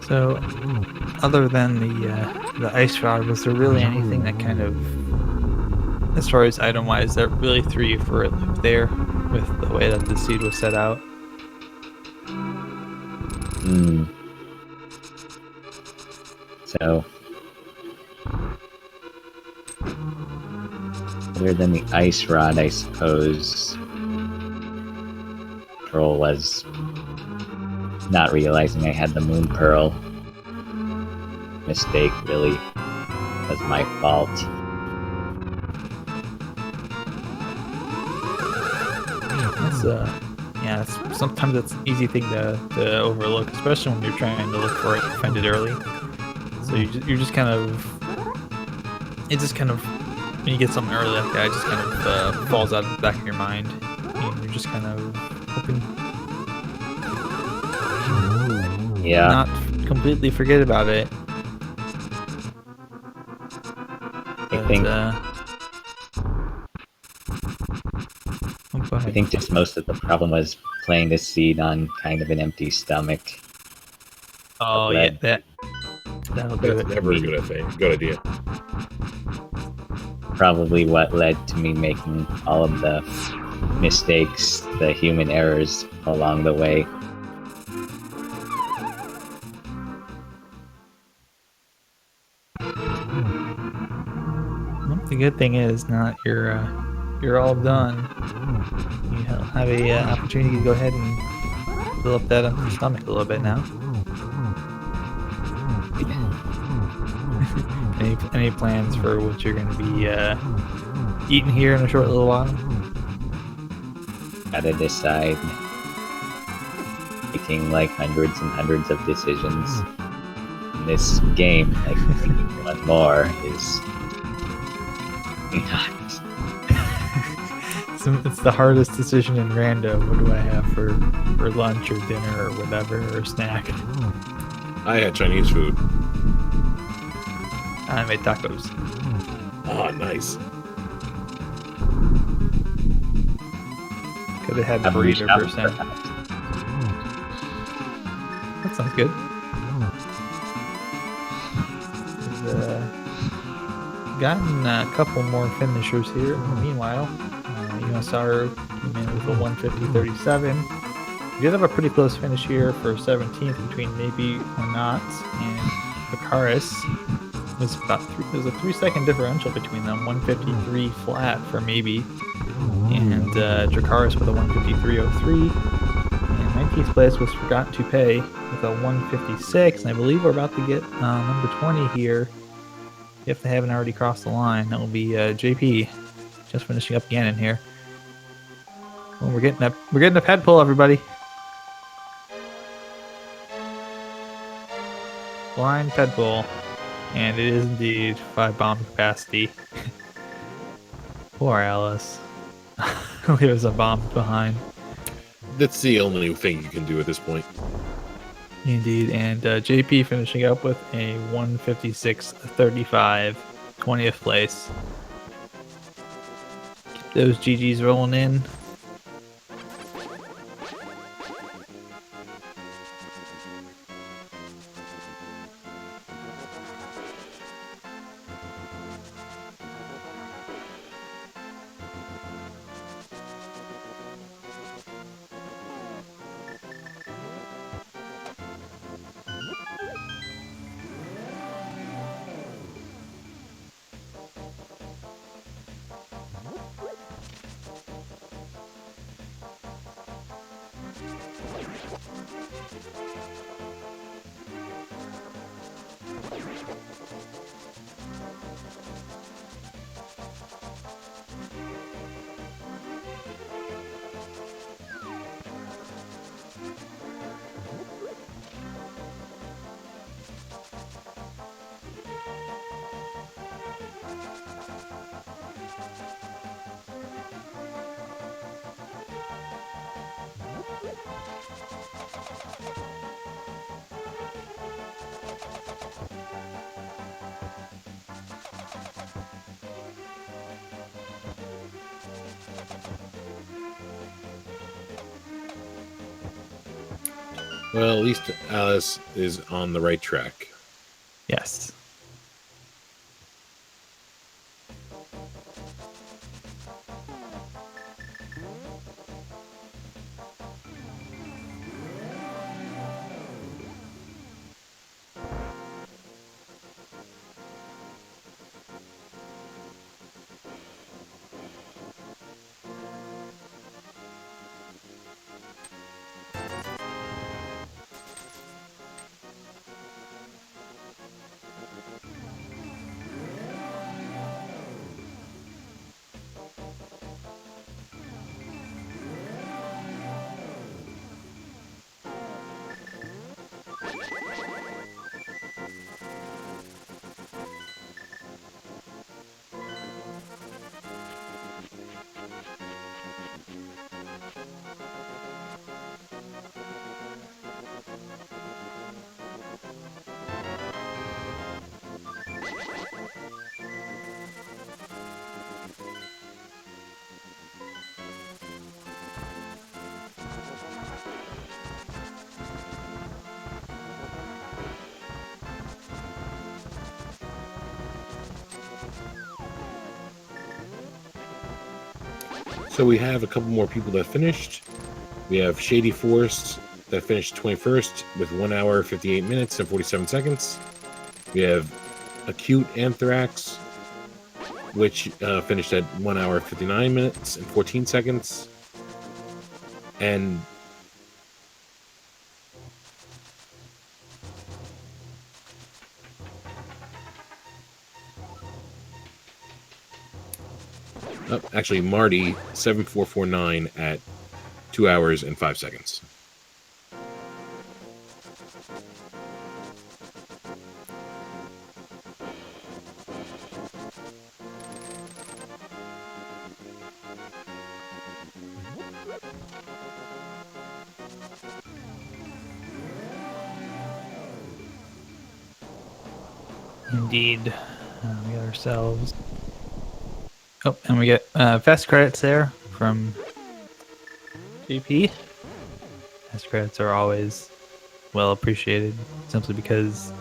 So, other than the ice rod, was there really anything that kind of, as far as item-wise, that really threw you for a loop there with the way that the seed was set out? So, other than the ice rod, I suppose Troll was not realizing I had the moon pearl. Mistake really was my fault. That's yeah, sometimes it's an easy thing to overlook, especially when you're trying to look for it and find it early. So you're just kind of, it just kind of, when you get something early like that, it just kind of falls out of the back of your mind, and you're just kind of hoping, Yeah. not completely forget about it. I think just most of the problem was playing this seed on kind of an empty stomach. Oh yeah, that'll do That's it. never a good idea. Probably what led to me making all of the mistakes, the human errors along the way. Well, the good thing is, now that you're all done, you have a opportunity to go ahead and fill up that empty stomach a little bit now. Any plans for what you're going to be eating here in a short little while? Gotta decide. Making like hundreds and hundreds of decisions in this game, like one more is not. It's the hardest decision in rando. What do I have for lunch or dinner or whatever, or snack? I had Chinese food. I made tacos. Oh, nice. Could have had the burrito first time. That sounds good. We've gotten a couple more finishers here. Meanwhile, USR came in with a 150.37. We did have a pretty close finish here for 17th between Maybe or Not and Vicaris. was about there was a 3-second differential between them. 153 flat for maybe, and Dracarys with a 153.03. And 19th place was Forgotten to Pay with a 156. And I believe we're about to get number 20 here. If they haven't already crossed the line, that will be JP, just finishing up Ganon here. Oh, we're getting a ped pull, everybody. Blind ped pull, and it is indeed 5 bomb capacity. Poor Alice. Leaves a bomb behind. That's the only thing you can do at this point. Indeed, and JP finishing up with a 156.35, 20th place. Keep those GGs rolling in. Well, at least Alice is on the right track. Yes. So we have a couple more people that finished. We have Shady Forest that finished 21st with 1 hour, 58 minutes, and 47 seconds. We have Acute Anthrax, which finished at 1 hour, 59 minutes, and 14 seconds. And actually, Marty 7449 at 2 hours and 5 seconds. Indeed. We got ourselves. Oh, and we get fast credits there from JP. Fast credits are always well appreciated, simply because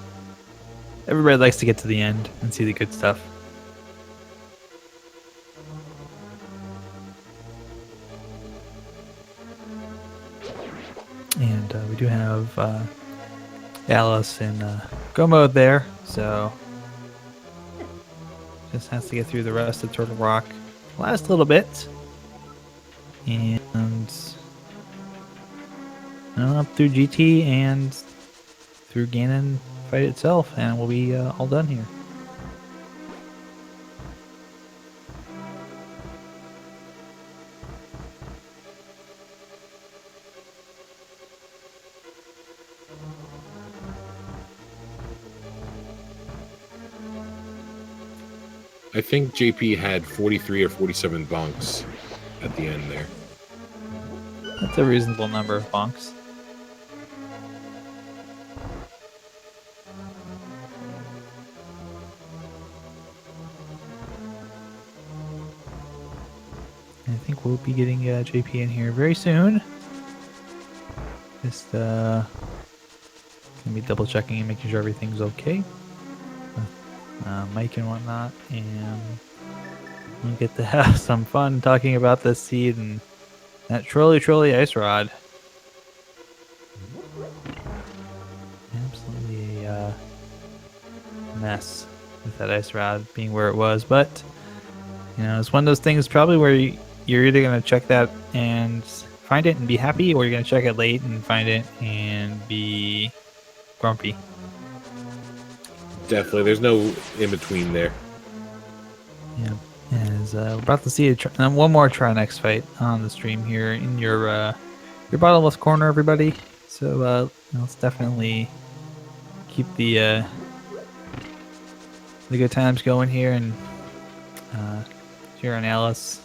everybody likes to get to the end and see the good stuff. And we do have Alice in go mode there, so Just has to get through the rest of Turtle Rock last little bit. And up through GT and through Ganon fight itself, and we'll be all done here. I think JP had 43 or 47 bonks at the end there. That's a reasonable number of bonks. I think we'll be getting JP in here very soon. Just gonna be double checking and making sure everything's okay. Mike and whatnot, and we'll get to have some fun talking about this seed and that trolley ice rod. Absolutely a mess with that ice rod being where it was, but you know, it's one of those things probably where you're either gonna check that and find it and be happy, or you're gonna check it late and find it and be grumpy. Definitely, there's no in between there. Yeah, as we're about to see one more try next fight on the stream here in your bottomless corner, everybody. So let's definitely keep the good times going here and cheer on Alice.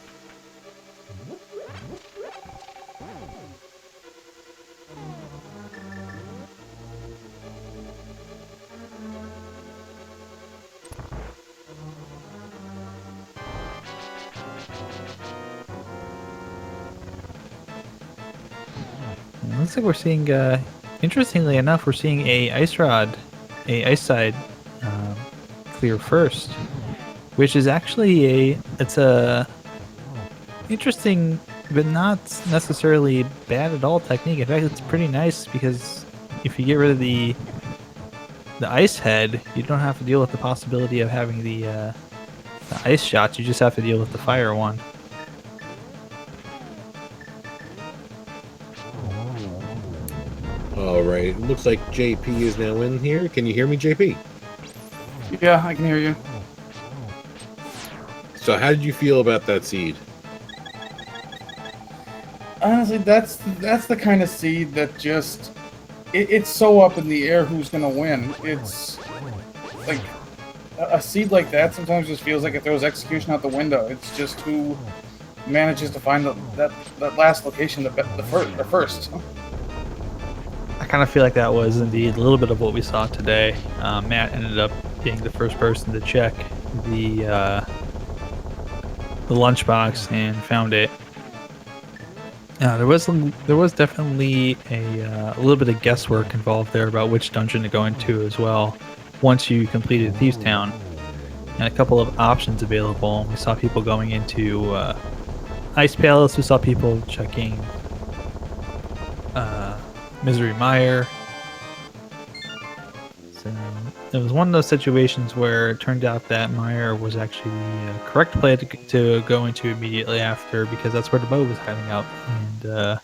Looks like we're seeing, interestingly enough, we're seeing a ice side clear first, which is actually it's a interesting but not necessarily bad at all technique. In fact, it's pretty nice because if you get rid of the ice head, you don't have to deal with the possibility of having the ice shots. You just have to deal with the fire one. All right, it looks like JP is now in here. Can you hear me, JP? Yeah, I can hear you. So how did you feel about that seed? Honestly, that's the kind of seed that just it's so up in the air who's gonna win. It's like a seed like that sometimes just feels like it throws execution out the window. It's just who manages to find that last location the first. I kind of feel like that was indeed a little bit of what we saw today. Matt ended up being the first person to check the lunchbox and found it. There was definitely a little bit of guesswork involved there about which dungeon to go into as well. Once you completed Thieves Town, and a couple of options available. We saw people going into Ice Palace. We saw people checking Misery Mire. So it was one of those situations where it turned out that Mire was actually the correct play to go into immediately after, because that's where the bow was hiding out. And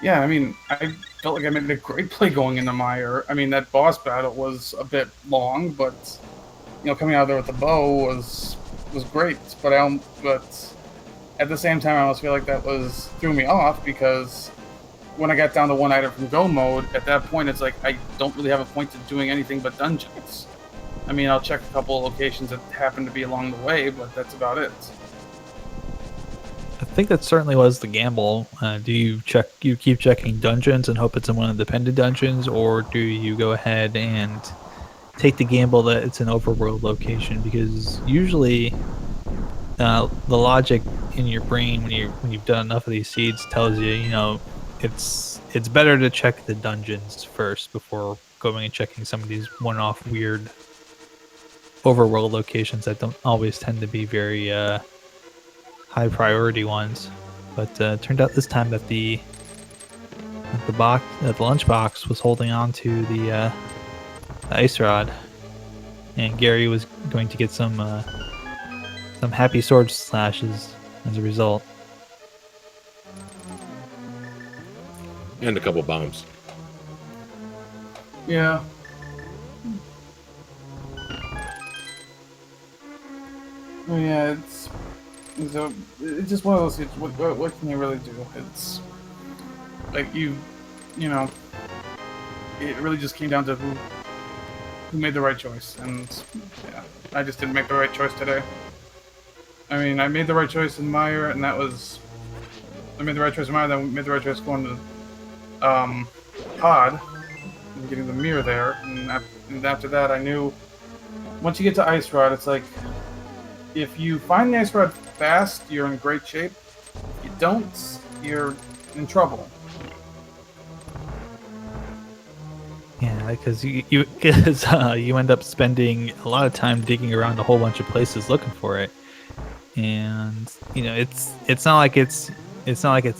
yeah, I mean, I felt like I made a great play going into Mire. I mean, that boss battle was a bit long, but you know, coming out there with the bow was great. But at the same time, I almost feel like that threw me off, because when I got down to one item from go mode, at that point it's like I don't really have a point to doing anything but dungeons. I mean, I'll check a couple of locations that happen to be along the way, but that's about it. I think that certainly was the gamble. Do you keep checking dungeons and hope it's in one of the dependent dungeons, or do you go ahead and take the gamble that it's an overworld location? Because usually the logic in your brain when you've done enough of these seeds tells you, you know, it's better to check the dungeons first before going and checking some of these one-off weird overworld locations that don't always tend to be very high priority ones. But turned out this time that the lunchbox was holding on to the ice rod. and Gary was going to get some happy sword slashes as a result. And a couple bombs. Yeah. Well, yeah, it's just one of those things. What can you really do? It's like you know, it really just came down to who made the right choice, and yeah, I just didn't make the right choice today. I mean, I made the right choice in Meyer, and that was I made the right choice in Meyer. Then made the right choice going to Pod and getting the mirror there, and after that, I knew once you get to Ice Rod, it's like if you find the Ice Rod fast, you're in great shape. If you don't, you're in trouble. Yeah, because you end up spending a lot of time digging around a whole bunch of places looking for it, and it's not like it's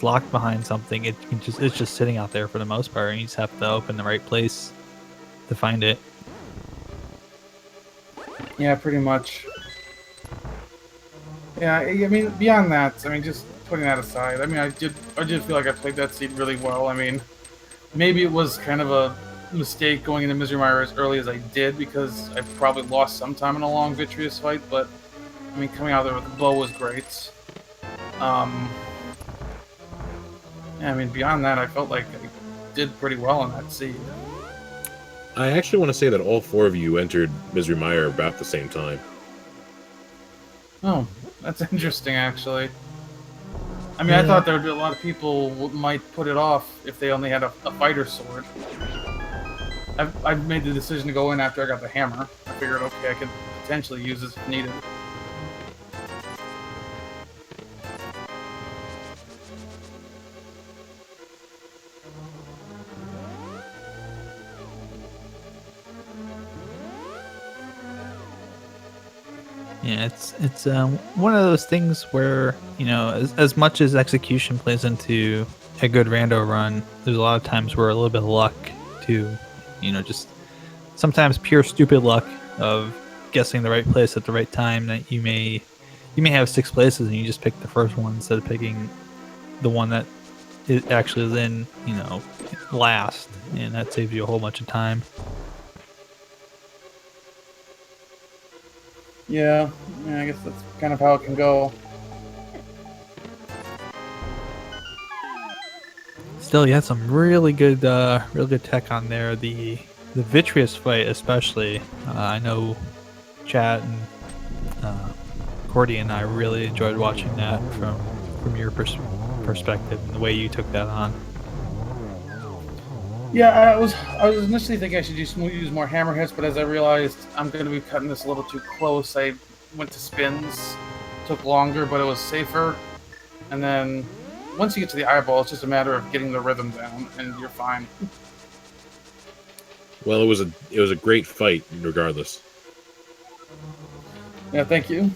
locked behind something. It's just sitting out there for the most part, and you just have to open the right place to find it. Yeah, pretty much. Yeah, I mean, beyond that, I mean, just putting that aside, I mean, I did feel like I played that seed really well. I mean, maybe it was kind of a mistake going into Misery Mire as early as I did, because I probably lost some time in a long Vitreous fight, but, I mean, coming out there with the bow was great. Yeah, I mean, beyond that, I felt like I did pretty well on that seed. I actually want to say that all 4 of you entered Misery Mire about the same time. Oh, that's interesting, actually. I mean, I thought there would be a lot of people who might put it off if they only had a fighter sword. I made the decision to go in after I got the hammer. I figured, okay, I could potentially use this if needed. Yeah, it's one of those things where, as much as execution plays into a good rando run, there's a lot of times where a little bit of luck too, just sometimes pure stupid luck of guessing the right place at the right time, that you may have 6 places and you just pick the first one instead of picking the one that it actually is in, last, and that saves you a whole bunch of time. Yeah, I guess that's kind of how it can go. Still, you had some really good tech on there. The Vitreous fight, especially. I know Chat and Cordy and I really enjoyed watching that from your perspective and the way you took that on. Yeah, I was initially thinking I should use more hammer hits, but as I realized I'm going to be cutting this a little too close, I went to spins. Took longer, but it was safer. And then once you get to the eyeball, it's just a matter of getting the rhythm down, and you're fine. Well, it was a great fight, regardless. Yeah, thank you.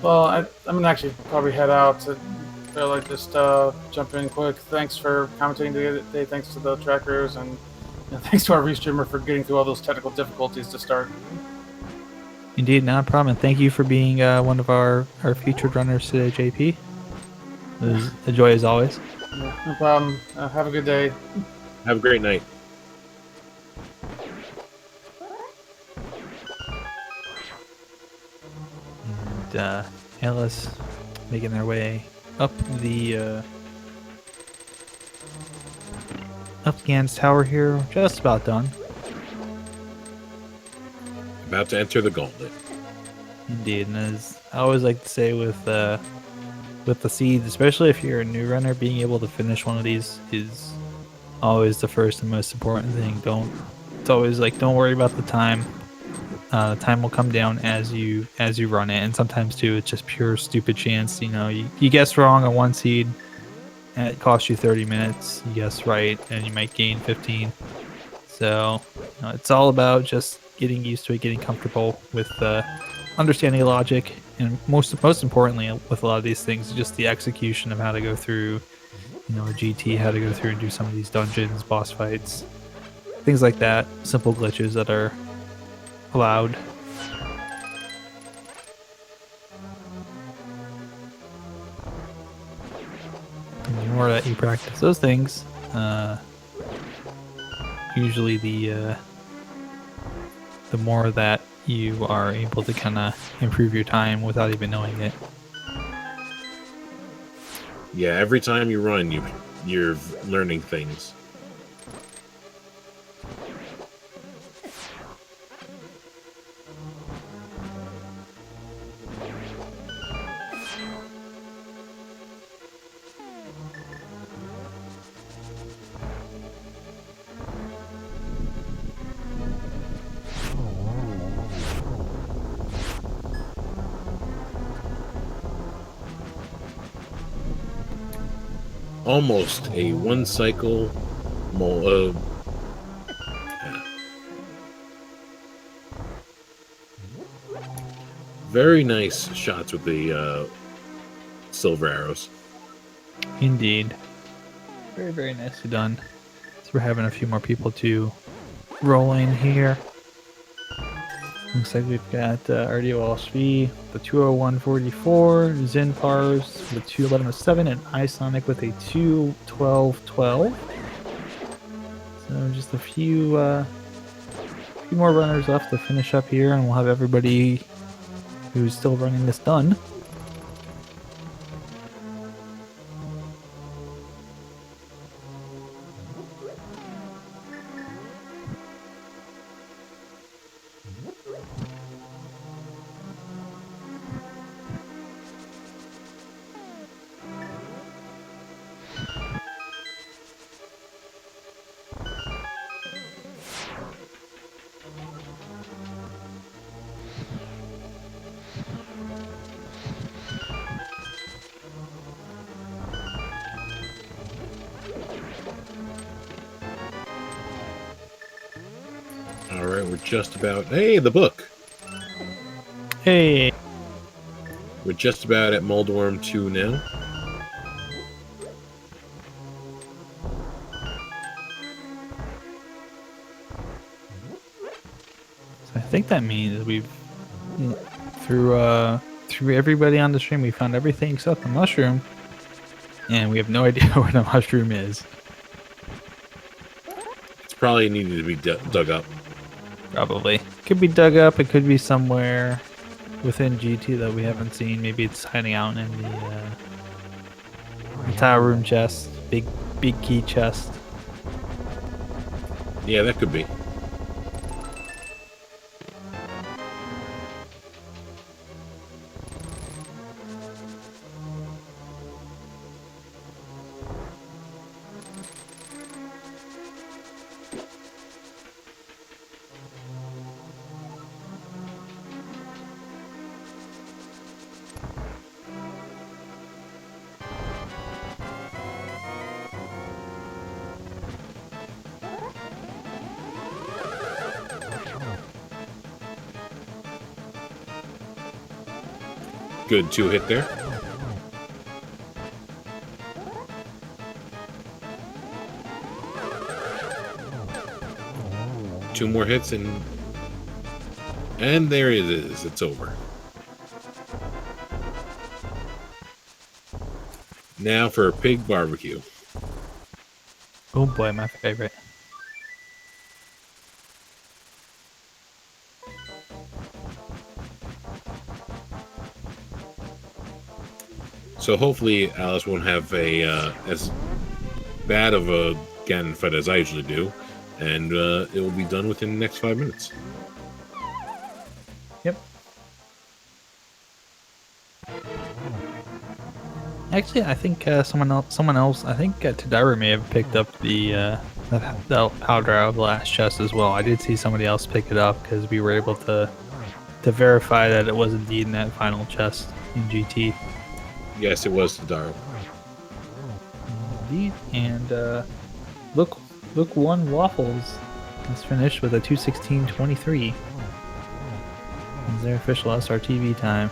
Well, I'm gonna actually probably head out to just jump in quick. Thanks for commentating today. Thanks to the trackers, and thanks to our restreamer for getting through all those technical difficulties to start. Indeed, not a problem. And thank you for being one of our featured runners today, JP. It was a joy as always. Yeah, no problem. Have a good day. Have a great night. And Alice making their way up the Gans Tower here. Just about done. About to enter the gauntlet. Indeed, and as I always like to say with the seeds, especially if you're a new runner, being able to finish one of these is always the first and most important thing. Don't worry about the time. The time will come down as you run it, and sometimes too it's just pure stupid chance. You guess wrong on one seed, and it costs you 30 minutes. You guess right, and you might gain 15. So it's all about just getting used to it, getting comfortable with understanding logic, and most importantly, with a lot of these things, just the execution of how to go through, you know, a GT, how to go through and do some of these dungeons, boss fights, things like that. Simple glitches that are allowed. And the more that you practice those things, usually the more that you are able to kind of improve your time without even knowing it. Yeah, every time you run, you're learning things. Almost a one cycle very nice shots with the silver arrows. Indeed. Very, very nicely done. So we're having a few more people to roll in here. Looks like we've got RDOLSV, the 20144, Zinpars with 21107, and iSonic with a 21212. So just a few more runners left to finish up here, and we'll have everybody who's still running this done. Alright, we're just about... Hey, the book! Hey! We're just about at Moldworm 2 now. So I think that means we've through everybody on the stream, we found everything except the mushroom, and we have no idea where the mushroom is. It's probably needed to be dug up. Probably could be dug up. It could be somewhere within GT that we haven't seen. Maybe it's hiding out in the tower room chest, big key chest. Yeah, that could be. Good 2-hit there. Two more hits and there it is. It's over. Now for a pig barbecue. Oh boy, my favorite. So hopefully Alice won't have a as bad of a Ganon fight as I usually do, and it will be done within the next 5 minutes. Yep. Actually, I think someone else. I think Tadira may have picked up the powder out of the last chest as well. I did see somebody else pick it up because we were able to verify that it was indeed in that final chest in GT. Yes, it was Tadira. Indeed, and look one Waffles is finished with a 216.23. Is their official SRTV time?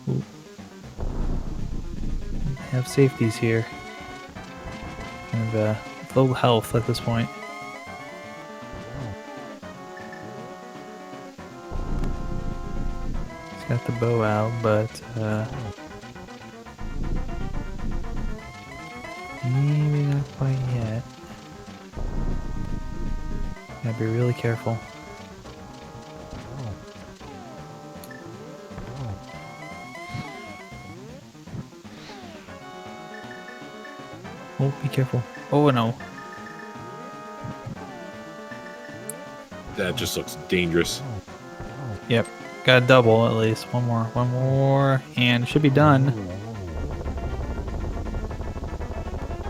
Ooh. Have safeties here. Kind of low health at this point. He's got the bow out, but maybe not quite yet. Gotta be really careful. Oh, be careful. Oh, no. That just looks dangerous. Yep. Got a double at least. One more, and it should be done.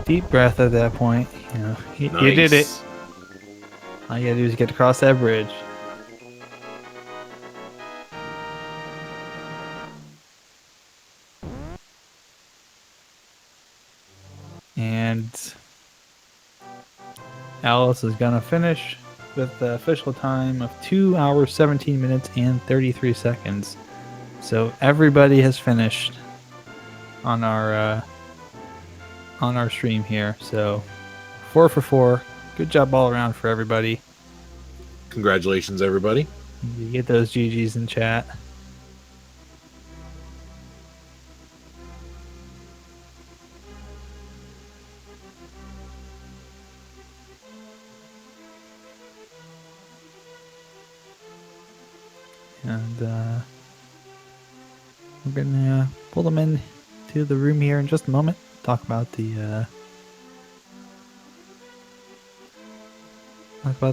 Deep breath at that point. You know, you did it. Nice. All you gotta do is get across that bridge. And Alice is gonna finish with the official time of 2 hours, 17 minutes, and 33 seconds. So everybody has finished on our stream here. So 4 for 4. Good job all around for everybody. Congratulations, everybody. You get those GGs in chat. And we're gonna pull them in to the room here in just a moment. Talk about the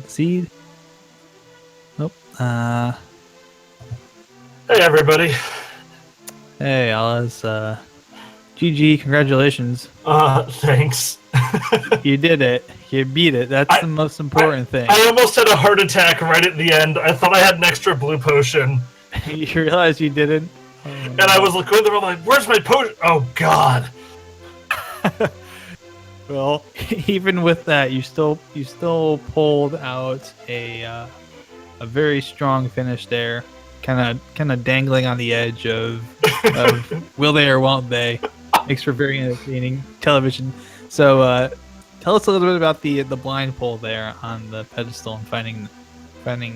seed. Nope. Hey everybody. Hey Alice. GG. Congratulations. Thanks. You did it. You beat it. That's the most important thing. I almost had a heart attack right at the end. I thought I had an extra blue potion. You realized you didn't? Oh, and I was going through, I'm like, where's my potion? Oh god. Well, even with that, you still pulled out a very strong finish there. Kind of dangling on the edge of will they or won't they? Makes for very entertaining television. So tell us a little bit about the blind pull there on the pedestal and finding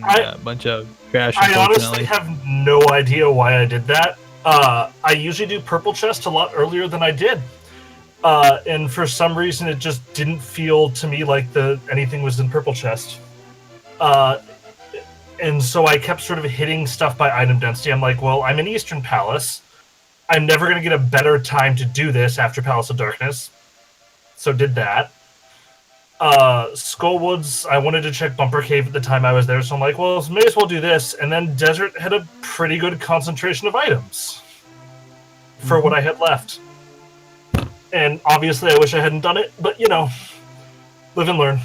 a bunch of trash. I honestly have no idea why I did that. I usually do purple chest a lot earlier than I did. And for some reason, it just didn't feel to me like anything was in purple chest. And so I kept sort of hitting stuff by item density. I'm like, well, I'm in Eastern Palace. I'm never going to get a better time to do this after Palace of Darkness. So did that. Skullwoods, I wanted to check Bumper Cave at the time I was there, so I'm like, well, may as well do this. And then Desert had a pretty good concentration of items for what I had left. And obviously I wish I hadn't done it, but you know, live and learn.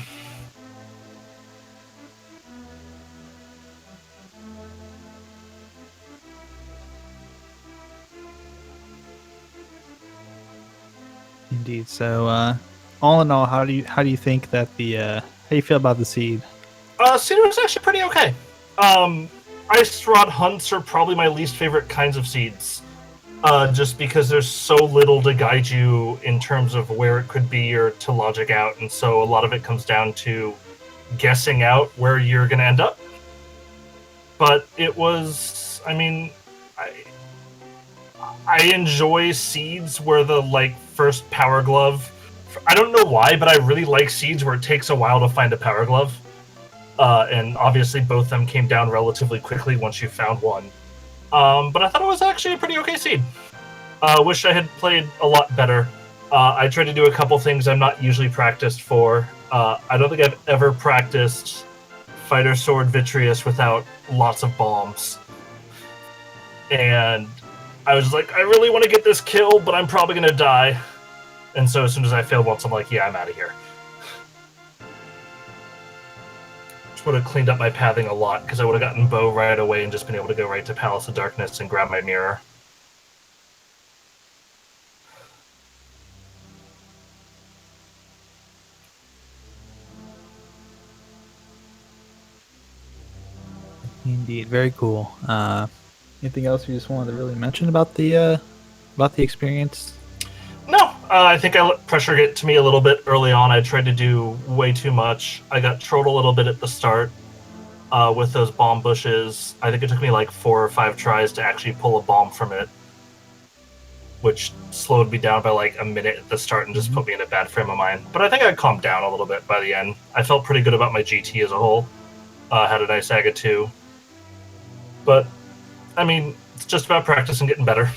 Indeed. So, all in all, how do you think that how do you feel about the seed? Seed was actually pretty okay. Ice Rod hunts are probably my least favorite kinds of seeds. Just because there's so little to guide you in terms of where it could be or to logic out, and so a lot of it comes down to guessing out where you're going to end up. But it was, I mean, I enjoy seeds where the first power glove. I don't know why, but I really like seeds where it takes a while to find a power glove. And obviously both of them came down relatively quickly once you found one. But I thought it was actually a pretty okay seed. Wish I had played a lot better. I tried to do a couple things I'm not usually practiced for. I don't think I've ever practiced Fighter Sword Vitreous without lots of bombs. And I was like, I really want to get this kill, but I'm probably going to die. And so as soon as I failed once, I'm like, yeah, I'm out of here. which would have cleaned up my pathing a lot, because I would have gotten Bow right away and just been able to go right to Palace of Darkness and grab my mirror. Indeed, very cool. Anything else you just wanted to really mention about the experience? No, I think I let pressure get to me a little bit early on. I tried to do way too much. I got trolled a little bit at the start with those bomb bushes. I think it took me like 4 or 5 tries to actually pull a bomb from it, which slowed me down by like a minute at the start and just put me in a bad frame of mind. But I think I calmed down a little bit by the end. I felt pretty good about my GT as a whole. Had a nice Aga too. But, I mean, it's just about practice and getting better.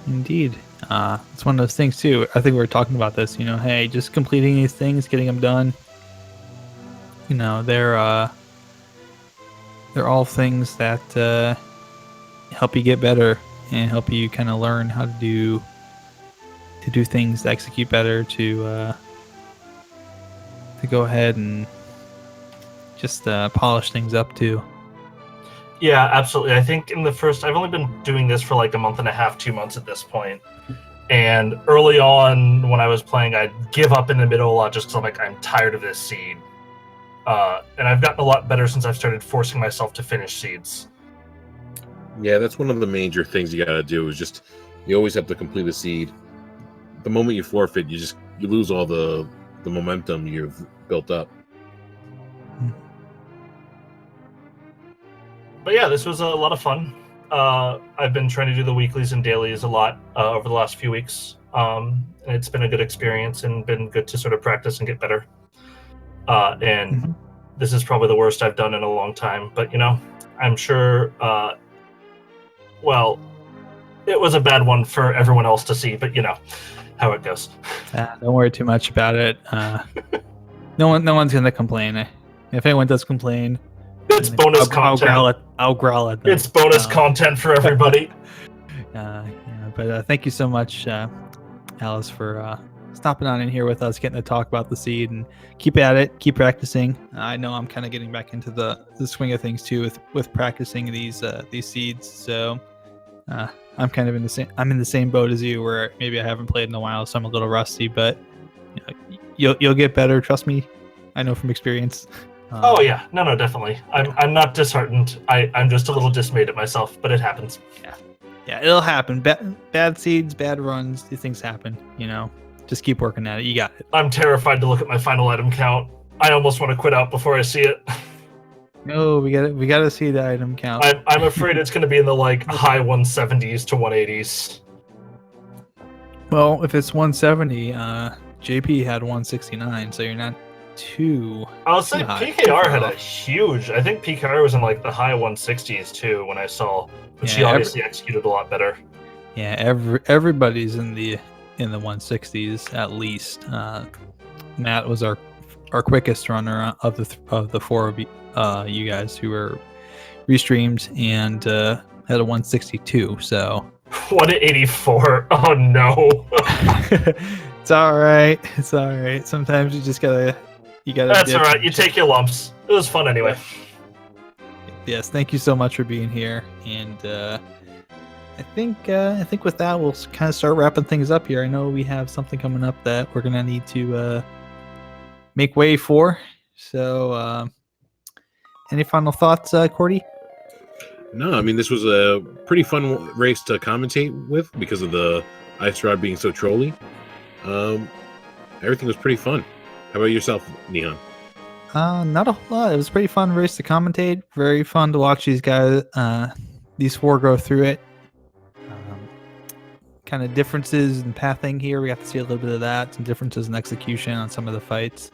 Indeed. It's one of those things, too. I think we were talking about this, hey, just completing these things, getting them done. They're all things that help you get better and help you kind of learn how to do things, to execute better, to go ahead and just polish things up too. Yeah, absolutely. I think in the first, I've only been doing this for like a month and a half, 2 months at this point. And early on when I was playing, I'd give up in the middle a lot just because I'm like, I'm tired of this seed. And I've gotten a lot better since I've started forcing myself to finish seeds. Yeah, that's one of the major things you got to do is just, you always have to complete a seed. The moment you forfeit, you lose all the momentum you've built up. But yeah, this was a lot of fun. I've been trying to do the weeklies and dailies a lot over the last few weeks. And it's been a good experience and been good to sort of practice and get better. And this is probably the worst I've done in a long time. But, I'm sure, well, it was a bad one for everyone else to see. But, how it goes. Don't worry too much about it. No one's going to complain. If anyone does complain, it's bonus content. I'll growl at them. It's bonus content for everybody. But thank you so much, Alice, for stopping on in here with us, getting to talk about the seed, and keep at it, keep practicing. I know I'm kind of getting back into the swing of things too with practicing these seeds. So I'm kind of in the same boat as you, where maybe I haven't played in a while, so I'm a little rusty. But you'll get better. Trust me. I know from experience. Oh yeah, no, definitely. I'm not disheartened. I'm just a little dismayed at myself, but it happens. Yeah, it'll happen. Bad seeds, bad runs. These things happen. Just keep working at it. You got it. I'm terrified to look at my final item count. I almost want to quit out before I see it. No, we got to see the item count. I'm afraid it's going to be in the high 170s to 180s. Well, if it's 170, JP had 169, so you're not too. I'll say PKR had a huge. I think PKR was in the high 160s too when I saw, but she obviously executed a lot better. Yeah, everybody's in the 160s at least. Matt was our quickest runner of the 4 of you guys who were restreamed and had a 162. So 184. Oh no. It's all right. It's all right. Sometimes you just gotta. That's all right. You take your lumps. It was fun anyway. Yes. Thank you so much for being here. And I think with that we'll kind of start wrapping things up here. I know we have something coming up that we're gonna need to make way for. So, any final thoughts, Cordy? No, I mean this was a pretty fun race to commentate with because of the ice rod being so trolly. Everything was pretty fun. How about yourself, Neon? Not a whole lot. It was a pretty fun race to commentate. Very fun to watch these guys, these 4 go through it. Kind of differences in pathing here. We got to see a little bit of that. Some differences in execution on some of the fights.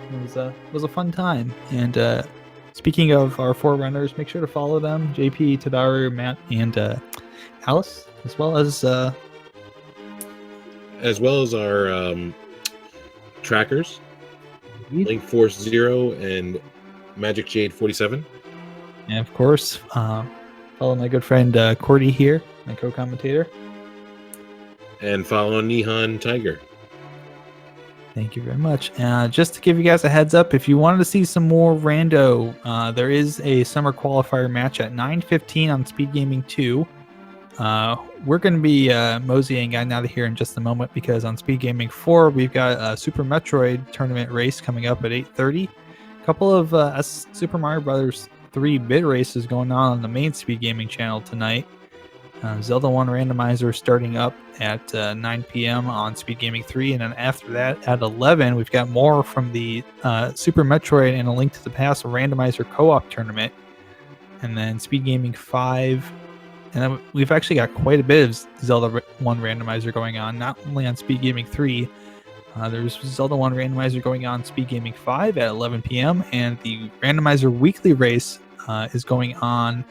It was a fun time. And speaking of our 4 runners, make sure to follow them: JP, Tadaru, Matt, and Alice, as well as our trackers, Link Force 0 and Magic Jade 47. And of course, follow my good friend Cordy here, my co-commentator. And follow Nihon Tiger. Thank you very much. Just to give you guys a heads up, if you wanted to see some more rando, there is a summer qualifier match at 9:15 on Speed Gaming 2. We're going to be moseying out of here in just a moment because on Speed Gaming 4, we've got a Super Metroid tournament race coming up at 8:30. A couple of Super Mario Brothers 3 bid races going on the main Speed Gaming channel tonight. Zelda 1 Randomizer starting up at 9 p.m. on Speed Gaming 3, and then after that at 11, we've got more from the Super Metroid and A Link to the Past Randomizer co-op tournament, and then Speed Gaming 5. And then we've actually got quite a bit of Zelda 1 Randomizer going on, not only on Speed Gaming 3. There's Zelda 1 Randomizer going on Speed Gaming 5 at 11 p.m. and the Randomizer Weekly Race is going on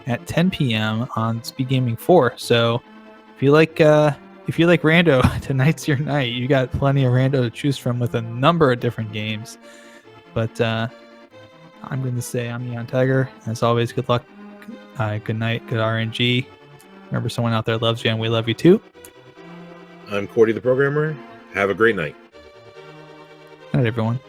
at 10 p.m. on Speed Gaming 4. So if you like rando, tonight's your night. You got plenty of rando to choose from with a number of different games. But I'm going to say I'm Neon Tiger. As always, good luck. Good night. Good RNG. Remember, someone out there loves you, and we love you too. I'm Cordy the Programmer. Have a great night. Good night, everyone.